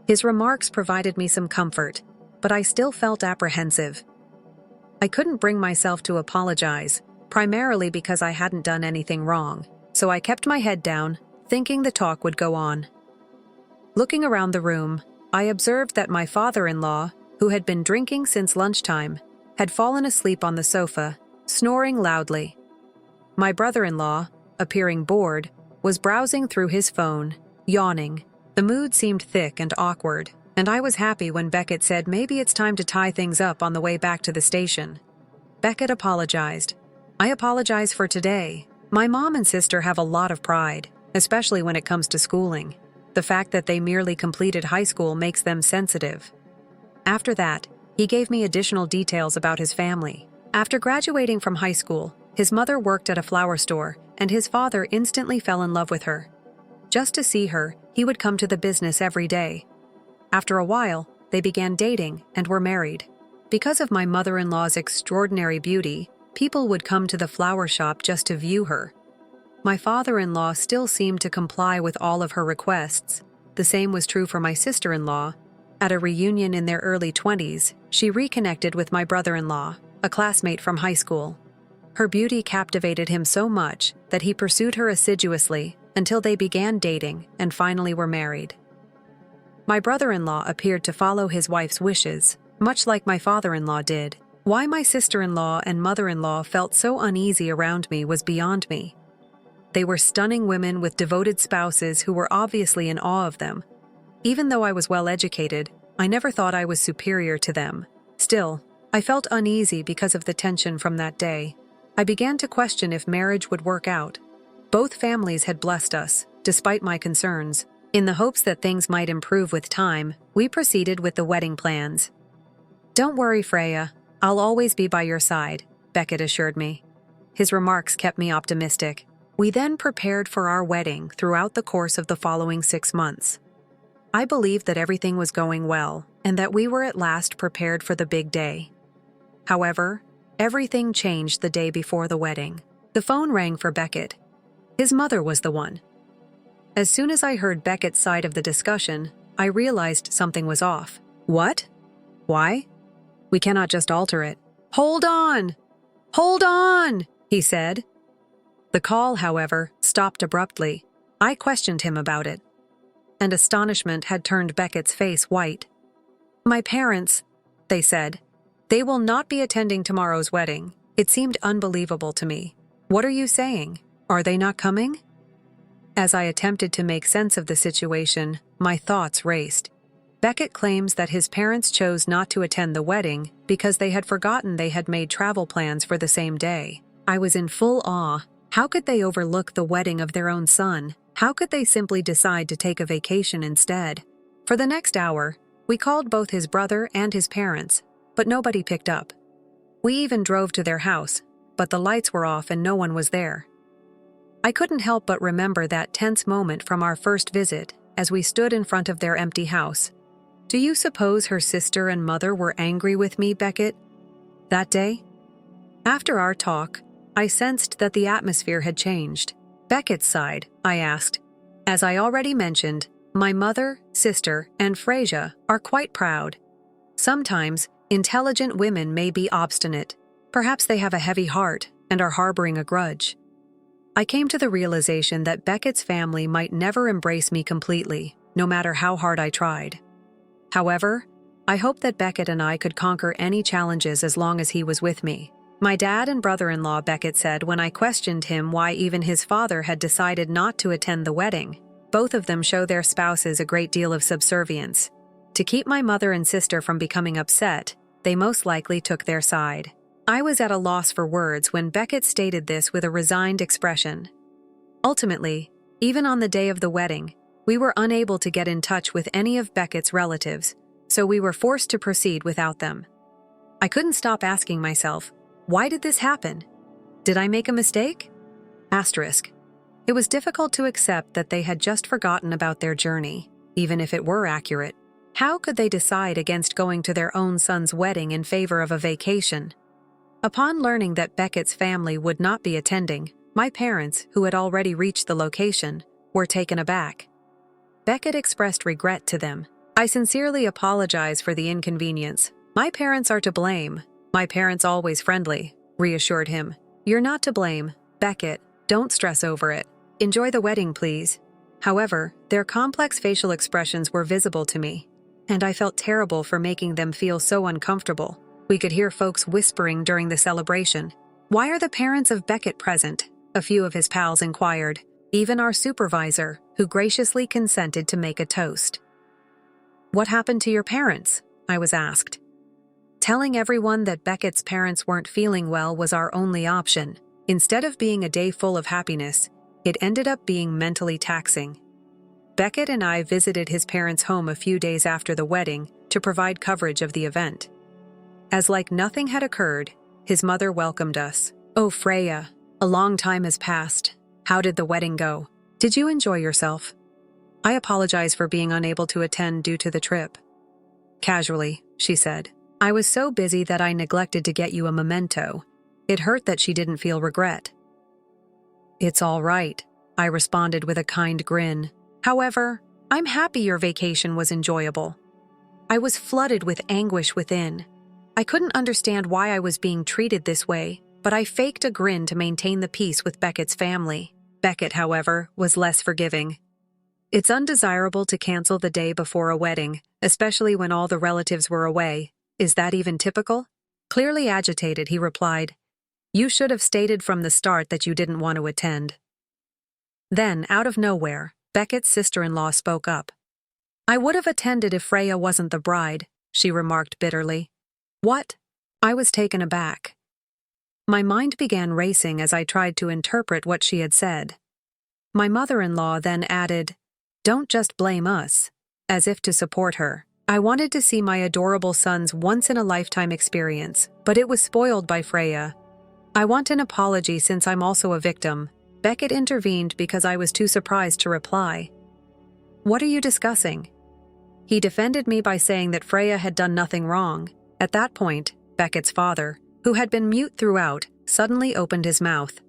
His remarks provided me some comfort, but I still felt apprehensive. I couldn't bring myself to apologize, primarily because I hadn't done anything wrong, so I kept my head down, thinking the talk would go on. Looking around the room, I observed that my father-in-law, who had been drinking since lunchtime, had fallen asleep on the sofa, snoring loudly. My brother-in-law, appearing bored, was browsing through his phone, yawning. The mood seemed thick and awkward, and I was happy when Beckett said maybe it's time to tie things up on the way back to the station. Beckett apologized. I apologize for today. My mom and sister have a lot of pride, especially when it comes to schooling. The fact that they merely completed high school makes them sensitive. After that, he gave me additional details about his family. After graduating from high school, his mother worked at a flower store, and his father instantly fell in love with her. Just to see her, he would come to the business every day. After a while, they began dating and were married. Because of my mother-in-law's extraordinary beauty, people would come to the flower shop just to view her. My father-in-law still seemed to comply with all of her requests. The same was true for my sister-in-law. At a reunion in their early 20s, she reconnected with my brother-in-law, a classmate from high school. Her beauty captivated him so much that he pursued her assiduously until they began dating and finally were married. My brother-in-law appeared to follow his wife's wishes, much like my father-in-law did. Why my sister-in-law and mother-in-law felt so uneasy around me was beyond me. They were stunning women with devoted spouses who were obviously in awe of them. Even though I was well-educated, I never thought I was superior to them. Still, I felt uneasy because of the tension from that day. I began to question if marriage would work out. Both families had blessed us, despite my concerns. In the hopes that things might improve with time, we proceeded with the wedding plans. "Don't worry, Freya. I'll always be by your side," Beckett assured me. His remarks kept me optimistic. We then prepared for our wedding throughout the course of the following 6 months. I believed that everything was going well and that we were at last prepared for the big day. However, everything changed the day before the wedding. The phone rang for Beckett. His mother was the one. As soon as I heard Beckett's side of the discussion, I realized something was off. "What? Why? We cannot just alter it." "Hold on! Hold on!" he said. The call, however, stopped abruptly. I questioned him about it, and astonishment had turned Beckett's face white. "My parents," they said. "They will not be attending tomorrow's wedding." It seemed unbelievable to me. "What are you saying? Are they not coming?" As I attempted to make sense of the situation, my thoughts raced. Beckett claims that his parents chose not to attend the wedding because they had forgotten they had made travel plans for the same day. I was in full awe. How could they overlook the wedding of their own son? How could they simply decide to take a vacation instead? For the next hour, we called both his brother and his parents, but nobody picked up. We even drove to their house, but the lights were off and no one was there. I couldn't help but remember that tense moment from our first visit as we stood in front of their empty house. Do you suppose her sister and mother were angry with me, Beckett, that day? After our talk, I sensed that the atmosphere had changed. "Beckett's side?" I asked. "As I already mentioned, my mother, sister, and Freya are quite proud. Sometimes, intelligent women may be obstinate. Perhaps they have a heavy heart and are harboring a grudge." I came to the realization that Beckett's family might never embrace me completely, no matter how hard I tried. However, I hoped that Beckett and I could conquer any challenges as long as he was with me. "My dad and brother-in-law," Beckett said when I questioned him why even his father had decided not to attend the wedding. "Both of them show their spouses a great deal of subservience. To keep my mother and sister from becoming upset, they most likely took their side." I was at a loss for words when Beckett stated this with a resigned expression. Ultimately, even on the day of the wedding, we were unable to get in touch with any of Beckett's relatives, so we were forced to proceed without them. I couldn't stop asking myself, why did this happen? Did I make a mistake? Asterisk. It was difficult to accept that they had just forgotten about their journey, even if it were accurate. How could they decide against going to their own son's wedding in favor of a vacation? Upon learning that Beckett's family would not be attending, my parents, who had already reached the location, were taken aback. Beckett expressed regret to them. "I sincerely apologize for the inconvenience. My parents are to blame. My parents always friendly," reassured him. "You're not to blame, Beckett. Don't stress over it. Enjoy the wedding, please." However, their complex facial expressions were visible to me, and I felt terrible for making them feel so uncomfortable. We could hear folks whispering during the celebration. "Why are the parents of Beckett present?" a few of his pals inquired, even our supervisor, who graciously consented to make a toast. "What happened to your parents?" I was asked. Telling everyone that Beckett's parents weren't feeling well was our only option. Instead of being a day full of happiness, it ended up being mentally taxing. Beckett and I visited his parents' home a few days after the wedding to provide coverage of the event. As like nothing had occurred, his mother welcomed us. "Oh, Freya, a long time has passed. How did the wedding go? Did you enjoy yourself?" "I apologize for being unable to attend due to the trip." Casually, she said, "I was so busy that I neglected to get you a memento." It hurt that she didn't feel regret. "It's all right," I responded with a kind grin. "However, I'm happy your vacation was enjoyable." I was flooded with anguish within. I couldn't understand why I was being treated this way, but I faked a grin to maintain the peace with Beckett's family. Beckett, however, was less forgiving. "It's undesirable to cancel the day before a wedding, especially when all the relatives were away. Is that even typical?" Clearly agitated, he replied, "You should have stated from the start that you didn't want to attend." Then, out of nowhere, Beckett's sister-in-law spoke up. "I would have attended if Freya wasn't the bride," she remarked bitterly. "What?" I was taken aback. My mind began racing as I tried to interpret what she had said. My mother-in-law then added, "Don't just blame us," as if to support her. I wanted to see my adorable son's once-in-a-lifetime experience, but it was spoiled by Freya. "I want an apology since I'm also a victim." Beckett intervened because I was too surprised to reply. "What are you discussing?" He defended me by saying that Freya had done nothing wrong. At that point, Beckett's father, who had been mute throughout, suddenly opened his mouth.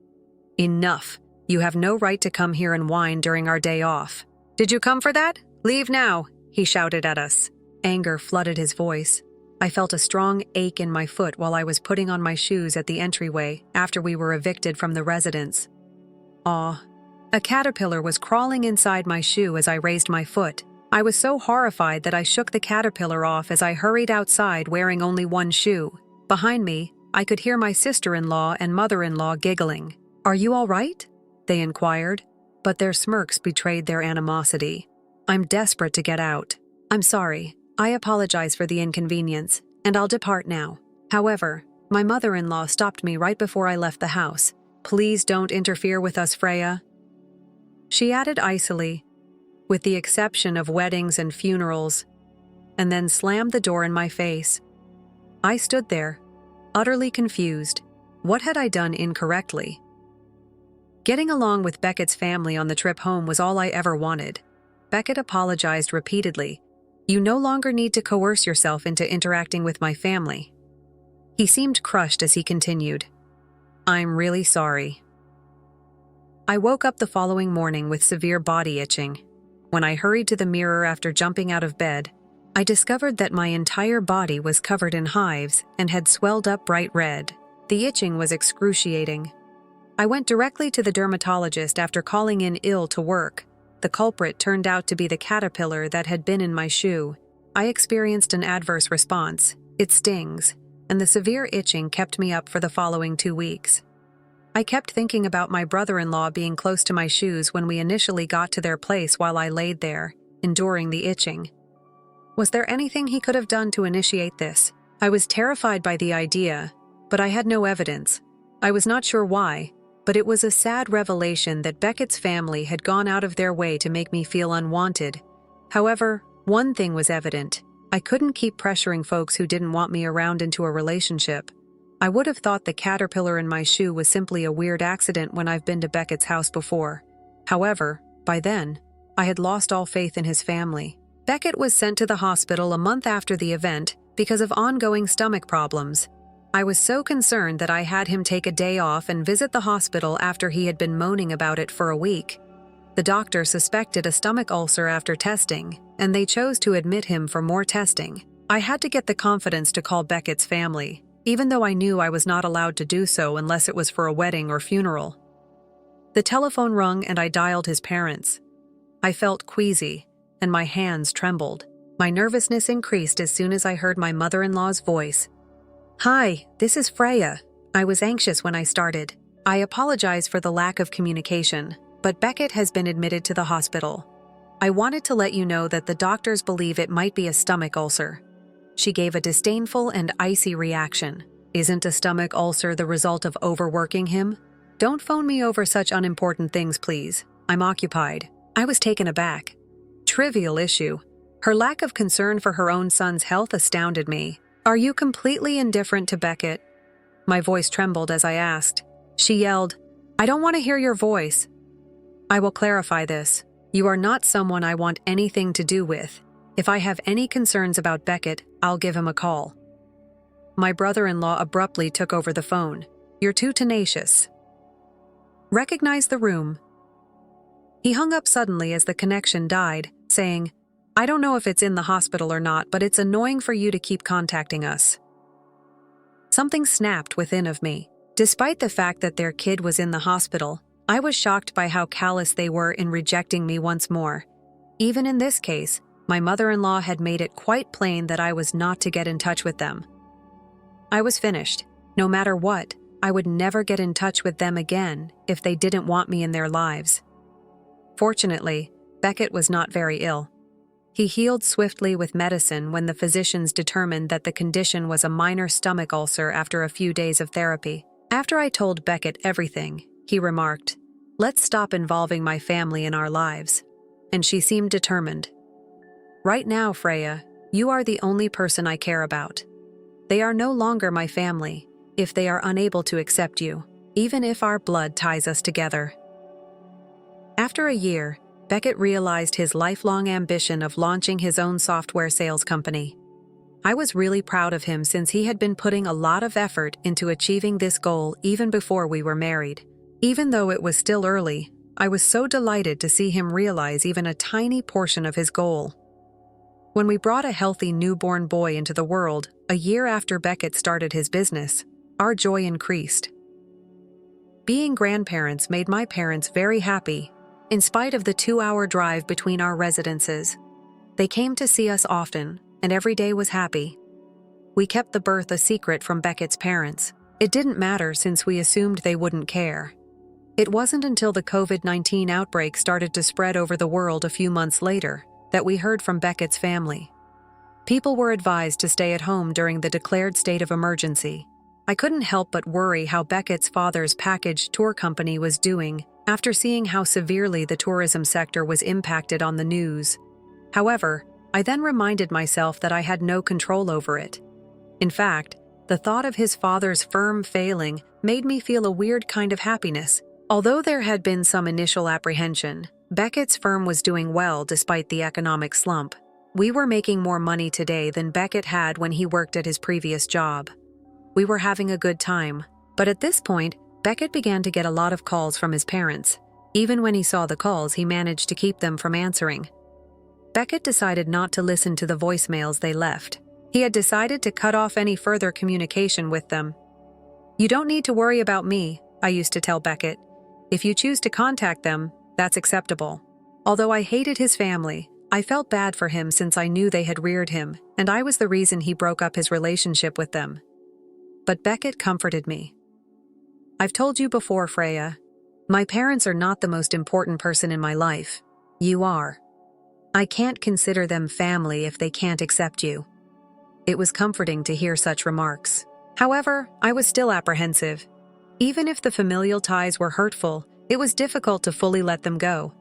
"Enough. You have no right to come here and whine during our day off. Did you come for that? Leave now," he shouted at us. Anger flooded his voice. I felt a strong ache in my foot while I was putting on my shoes at the entryway after we were evicted from the residence. Aw. A caterpillar was crawling inside my shoe as I raised my foot. I was so horrified that I shook the caterpillar off as I hurried outside wearing only one shoe. Behind me, I could hear my sister-in-law and mother-in-law giggling. "Are you all right?" they inquired, but their smirks betrayed their animosity. "I'm desperate to get out. I'm sorry. I apologize for the inconvenience, and I'll depart now." However, my mother-in-law stopped me right before I left the house. "Please don't interfere with us, Freya," she added icily, "with the exception of weddings and funerals," and then slammed the door in my face. I stood there, utterly confused. What had I done incorrectly? Getting along with Beckett's family on the trip home was all I ever wanted. Beckett apologized repeatedly. "You no longer need to coerce yourself into interacting with my family." He seemed crushed as he continued, "I'm really sorry." I woke up the following morning with severe body itching. When I hurried to the mirror after jumping out of bed, I discovered that my entire body was covered in hives and had swelled up bright red. The itching was excruciating. I went directly to the dermatologist after calling in ill to work. The culprit turned out to be the caterpillar that had been in my shoe. I experienced an adverse response. It stings, and the severe itching kept me up for the following 2 weeks. I kept thinking about my brother-in-law being close to my shoes when we initially got to their place while I laid there, enduring the itching. Was there anything he could have done to initiate this? I was terrified by the idea, but I had no evidence. I was not sure why, but it was a sad revelation that Beckett's family had gone out of their way to make me feel unwanted. However, one thing was evident. I couldn't keep pressuring folks who didn't want me around into a relationship. I would have thought the caterpillar in my shoe was simply a weird accident when I've been to Beckett's house before. However, by then, I had lost all faith in his family. Beckett was sent to the hospital a month after the event because of ongoing stomach problems. I was so concerned that I had him take a day off and visit the hospital after he had been moaning about it for a week. The doctor suspected a stomach ulcer after testing, and they chose to admit him for more testing. I had to get the confidence to call Beckett's family, even though I knew I was not allowed to do so unless it was for a wedding or funeral. The telephone rung and I dialed his parents. I felt queasy, and my hands trembled. My nervousness increased as soon as I heard my mother-in-law's voice. "Hi, this is Freya." I was anxious when I started. "I apologize for the lack of communication, but Beckett has been admitted to the hospital. I wanted to let you know that the doctors believe it might be a stomach ulcer." She gave a disdainful and icy reaction. "Isn't a stomach ulcer the result of overworking him? Don't phone me over such unimportant things, please. I'm occupied." I was taken aback. Trivial issue. Her lack of concern for her own son's health astounded me. "Are you completely indifferent to Beckett?" My voice trembled as I asked. She yelled, "I don't want to hear your voice." "I will clarify this. You are not someone I want anything to do with. If I have any concerns about Beckett, I'll give him a call." My brother-in-law abruptly took over the phone. "You're too tenacious." "Recognize the room." He hung up suddenly as the connection died, saying, "I don't know if it's in the hospital or not, but it's annoying for you to keep contacting us." Something snapped within of me. Despite the fact that their kid was in the hospital, I was shocked by how callous they were in rejecting me once more. Even in this case, my mother-in-law had made it quite plain that I was not to get in touch with them. I was finished. No matter what, I would never get in touch with them again if they didn't want me in their lives. Fortunately, Beckett was not very ill. He healed swiftly with medicine when the physicians determined that the condition was a minor stomach ulcer after a few days of therapy. After I told Beckett everything, he remarked, "Let's stop involving my family in our lives." And she seemed determined. "Right now, Freya, you are the only person I care about. They are no longer my family if they are unable to accept you, even if our blood ties us together." After a year, Beckett realized his lifelong ambition of launching his own software sales company. I was really proud of him since he had been putting a lot of effort into achieving this goal even before we were married. Even though it was still early, I was so delighted to see him realize even a tiny portion of his goal. When we brought a healthy newborn boy into the world, a year after Beckett started his business, our joy increased. Being grandparents made my parents very happy, in spite of the 2-hour drive between our residences. They came to see us often, and every day was happy. We kept the birth a secret from Beckett's parents. It didn't matter since we assumed they wouldn't care. It wasn't until the COVID-19 outbreak started to spread over the world a few months later that we heard from Beckett's family. People were advised to stay at home during the declared state of emergency. I couldn't help but worry how Beckett's father's package tour company was doing after seeing how severely the tourism sector was impacted on the news. However, I then reminded myself that I had no control over it. In fact, the thought of his father's firm failing made me feel a weird kind of happiness. Although there had been some initial apprehension, Beckett's firm was doing well despite the economic slump. We were making more money today than Beckett had when he worked at his previous job. We were having a good time, but at this point, Beckett began to get a lot of calls from his parents. Even when he saw the calls, he managed to keep them from answering. Beckett decided not to listen to the voicemails they left. He had decided to cut off any further communication with them. "You don't need to worry about me," I used to tell Beckett. "If you choose to contact them, that's acceptable." Although I hated his family, I felt bad for him since I knew they had reared him, and I was the reason he broke up his relationship with them. But Beckett comforted me. "I've told you before, Freya. My parents are not the most important person in my life. You are. I can't consider them family if they can't accept you." It was comforting to hear such remarks. However, I was still apprehensive. Even if the familial ties were hurtful, it was difficult to fully let them go.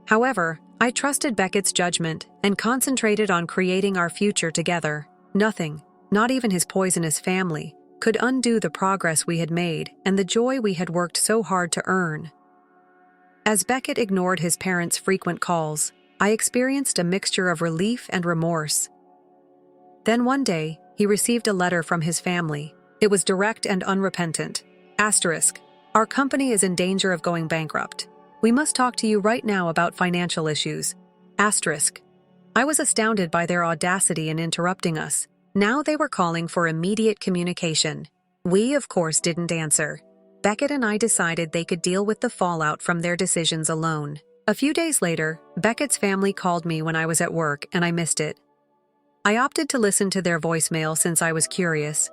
However, I trusted Beckett's judgment and concentrated on creating our future together. Nothing, not even his poisonous family, could undo the progress we had made and the joy we had worked so hard to earn. As Beckett ignored his parents' frequent calls, I experienced a mixture of relief and remorse. Then one day, he received a letter from his family. It was direct and unrepentant. Asterisk, "Our company is in danger of going bankrupt. We must talk to you right now about financial issues." Asterisk. I was astounded by their audacity in interrupting us. Now they were calling for immediate communication. We, of course, didn't answer. Beckett and I decided they could deal with the fallout from their decisions alone. A few days later, Beckett's family called me when I was at work and I missed it. I opted to listen to their voicemail since I was curious.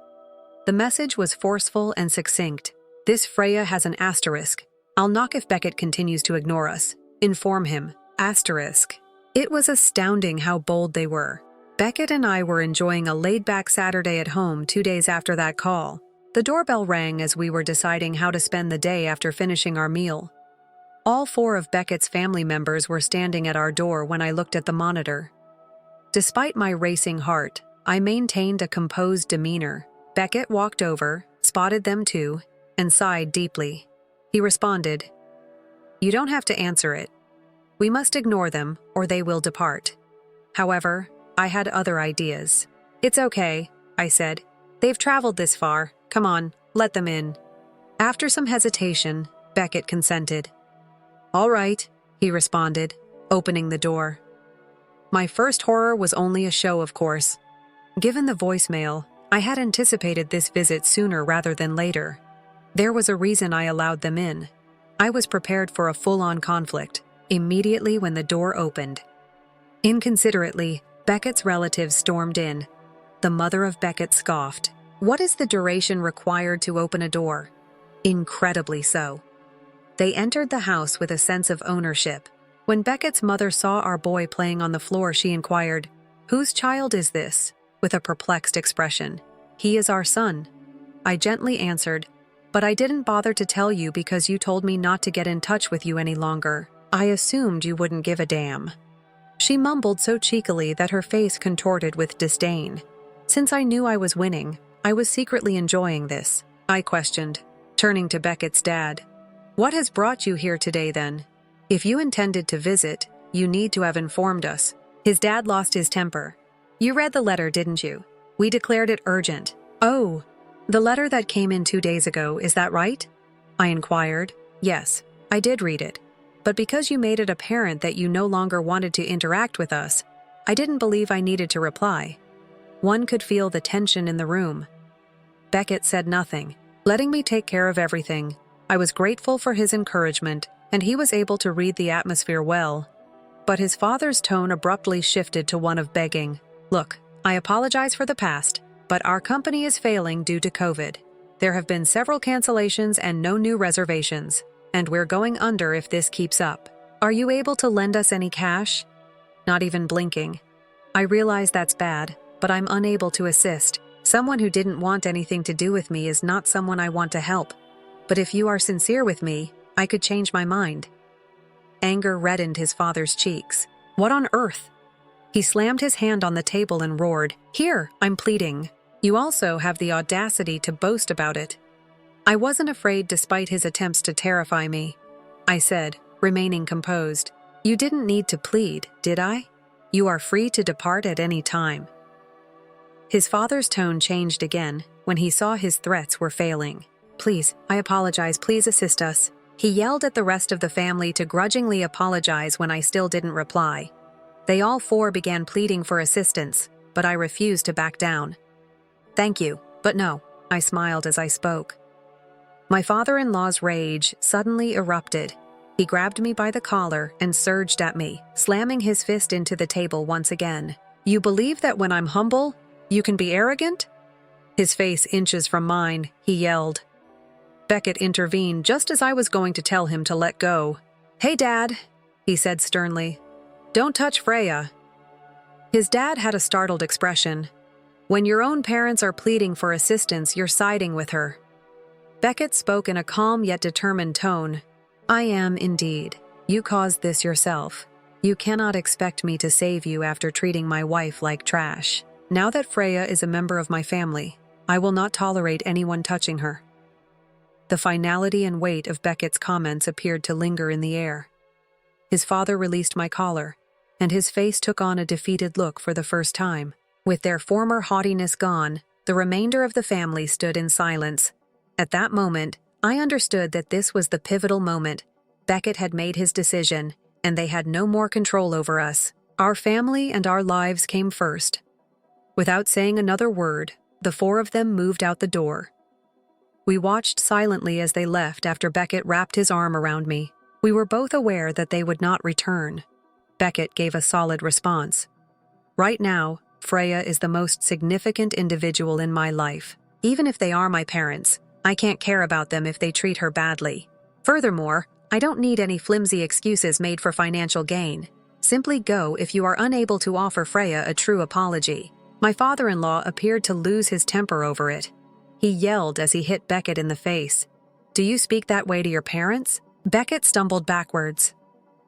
The message was forceful and succinct. "This Freya has an asterisk. I'll knock if Beckett continues to ignore us. Inform him. Asterisk." It was astounding how bold they were. Beckett and I were enjoying a laid-back Saturday at home 2 days after that call. The doorbell rang as we were deciding how to spend the day after finishing our meal. All 4 of Beckett's family members were standing at our door when I looked at the monitor. Despite my racing heart, I maintained a composed demeanor. Beckett walked over, spotted them too, and sighed deeply. He responded, "You don't have to answer it. We must ignore them, or they will depart." However, I had other ideas. "It's okay," I said. "They've traveled this far. Come on, let them in." After some hesitation, Beckett consented. "All right," he responded, opening the door. My first horror was only a show, of course. Given the voicemail, I had anticipated this visit sooner rather than later. There was a reason I allowed them in. I was prepared for a full-on conflict, immediately when the door opened. Inconsiderately, Beckett's relatives stormed in. The mother of Beckett scoffed. "What is the duration required to open a door?" Incredibly so. They entered the house with a sense of ownership. When Beckett's mother saw our boy playing on the floor, she inquired, "Whose child is this?" with a perplexed expression. "He is our son." I gently answered, "But I didn't bother to tell you because you told me not to get in touch with you any longer. I assumed you wouldn't give a damn." She mumbled so cheekily that her face contorted with disdain. Since I knew I was winning, I was secretly enjoying this. I questioned, turning to Beckett's dad. "What has brought you here today, then? If you intended to visit, you need to have informed us." His dad lost his temper. "You read the letter, didn't you? We declared it urgent." "Oh, the letter that came in 2 days ago, is that right?" I inquired. "Yes, I did read it. But because you made it apparent that you no longer wanted to interact with us, I didn't believe I needed to reply." One could feel the tension in the room. Beckett said nothing, letting me take care of everything. I was grateful for his encouragement, and he was able to read the atmosphere well. But his father's tone abruptly shifted to one of begging. "Look, I apologize for the past, but our company is failing due to COVID. There have been several cancellations and no new reservations, and we're going under if this keeps up. Are you able to lend us any cash?" Not even blinking. I realize that's bad, but I'm unable to assist. Someone who didn't want anything to do with me is not someone I want to help. But if you are sincere with me, I could change my mind. Anger reddened his father's cheeks. "What on earth?" He slammed his hand on the table and roared, "Here, I'm pleading. You also have the audacity to boast about it." I wasn't afraid despite his attempts to terrify me. I said, remaining composed, "You didn't need to plead, did I? You are free to depart at any time." His father's tone changed again when he saw his threats were failing. "Please, I apologize, please assist us." He yelled at the rest of the family to grudgingly apologize when I still didn't reply. They all 4 began pleading for assistance, but I refused to back down. "Thank you, but no," I smiled as I spoke. My father-in-law's rage suddenly erupted. He grabbed me by the collar and surged at me, slamming his fist into the table once again. "You believe that when I'm humble, you can be arrogant?" His face inches from mine, he yelled. Beckett intervened just as I was going to tell him to let go. "Hey, Dad," he said sternly. "Don't touch Freya." His dad had a startled expression. "When your own parents are pleading for assistance, you're siding with her." Beckett spoke in a calm yet determined tone. "I am indeed. You caused this yourself. You cannot expect me to save you after treating my wife like trash. Now that Freya is a member of my family, I will not tolerate anyone touching her." The finality and weight of Beckett's comments appeared to linger in the air. His father released my collar, and his face took on a defeated look for the first time. With their former haughtiness gone, the remainder of the family stood in silence. At that moment, I understood that this was the pivotal moment. Beckett had made his decision, and they had no more control over us. Our family and our lives came first. Without saying another word, the 4 of them moved out the door. We watched silently as they left after Beckett wrapped his arm around me. We were both aware that they would not return. Beckett gave a solid response. Right now, Freya is the most significant individual in my life. Even if they are my parents, I can't care about them if they treat her badly. Furthermore, I don't need any flimsy excuses made for financial gain. Simply go if you are unable to offer Freya a true apology. My father-in-law appeared to lose his temper over it. He yelled as he hit Beckett in the face. "Do you speak that way to your parents?" Beckett stumbled backwards.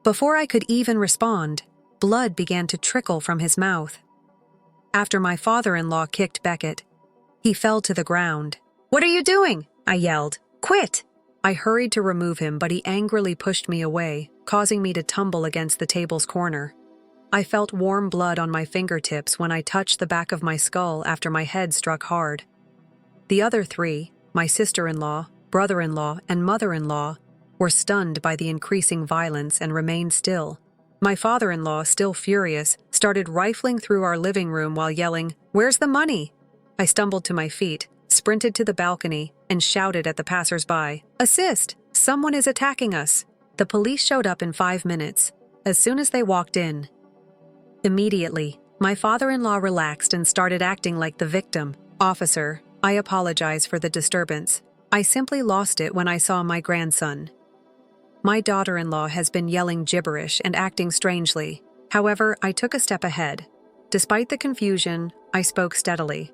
Before I could even respond, blood began to trickle from his mouth. After my father-in-law kicked Beckett, he fell to the ground. "What are you doing?" I yelled. "Quit!" I hurried to remove him, but he angrily pushed me away, causing me to tumble against the table's corner. I felt warm blood on my fingertips when I touched the back of my skull after my head struck hard. The other three, my sister-in-law, brother-in-law, and mother-in-law, were stunned by the increasing violence and remained still. My father-in-law, still furious, started rifling through our living room while yelling, "Where's the money?" I stumbled to my feet, sprinted to the balcony, and shouted at the passers-by, "Assist! Someone is attacking us!" The police showed up in 5 minutes, as soon as they walked in. Immediately, my father-in-law relaxed and started acting like the victim. "Officer, I apologize for the disturbance. I simply lost it when I saw my grandson. My daughter-in-law has been yelling gibberish and acting strangely. However, I took a step ahead. Despite the confusion, I spoke steadily.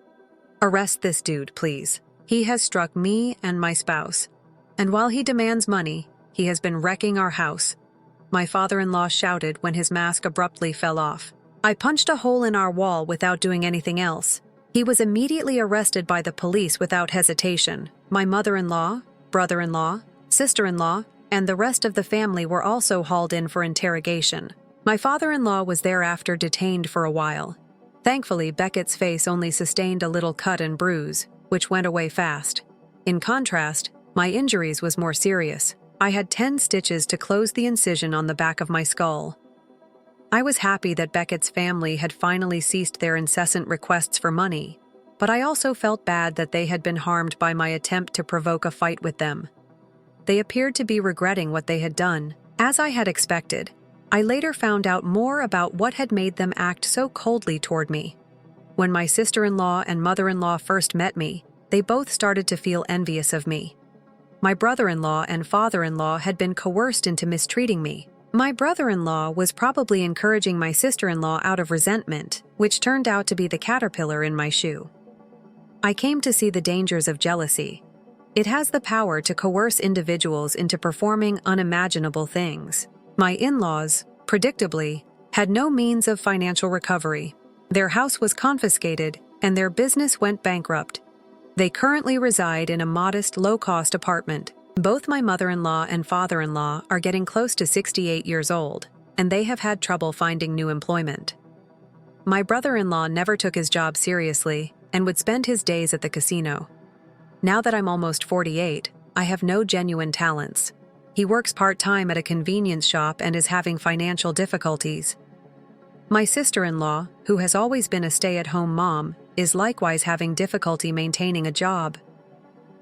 Arrest this dude, please. He has struck me and my spouse. And while he demands money, he has been wrecking our house." My father-in-law shouted when his mask abruptly fell off. I punched a hole in our wall without doing anything else. He was immediately arrested by the police without hesitation. My mother-in-law, brother-in-law, sister-in-law, and the rest of the family were also hauled in for interrogation. My father-in-law was thereafter detained for a while. Thankfully, Beckett's face only sustained a little cut and bruise, which went away fast. In contrast, my injuries was more serious. I had 10 stitches to close the incision on the back of my skull. I was happy that Beckett's family had finally ceased their incessant requests for money, but I also felt bad that they had been harmed by my attempt to provoke a fight with them. They appeared to be regretting what they had done. As I had expected, I later found out more about what had made them act so coldly toward me. When my sister-in-law and mother-in-law first met me, they both started to feel envious of me. My brother-in-law and father-in-law had been coerced into mistreating me. My brother-in-law was probably encouraging my sister-in-law out of resentment, which turned out to be the caterpillar in my shoe. I came to see the dangers of jealousy. It has the power to coerce individuals into performing unimaginable things. My in-laws, predictably, had no means of financial recovery. Their house was confiscated, and their business went bankrupt. They currently reside in a modest, low-cost apartment. Both my mother-in-law and father-in-law are getting close to 68 years old, and they have had trouble finding new employment. My brother-in-law never took his job seriously and would spend his days at the casino. Now that I'm almost 48, I have no genuine talents. He works part-time at a convenience shop and is having financial difficulties. My sister-in-law, who has always been a stay-at-home mom, is likewise having difficulty maintaining a job.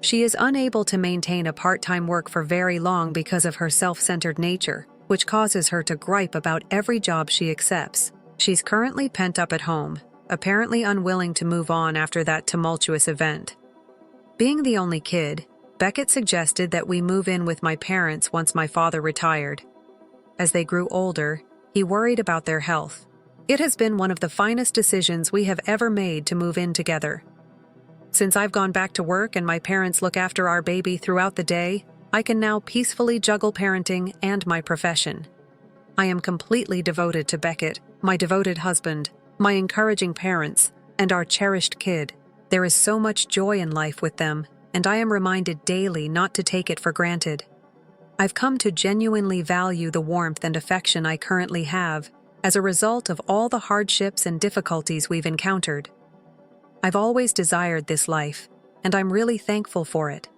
She is unable to maintain a part-time work for very long because of her self-centered nature, which causes her to gripe about every job she accepts. She's currently pent up at home, apparently unwilling to move on after that tumultuous event. Being the only kid, Beckett suggested that we move in with my parents once my father retired. As they grew older, he worried about their health. It has been one of the finest decisions we have ever made to move in together. Since I've gone back to work and my parents look after our baby throughout the day, I can now peacefully juggle parenting and my profession. I am completely devoted to Beckett, my devoted husband, my encouraging parents, and our cherished kid. There is so much joy in life with them, and I am reminded daily not to take it for granted. I've come to genuinely value the warmth and affection I currently have as a result of all the hardships and difficulties we've encountered. I've always desired this life, and I'm really thankful for it.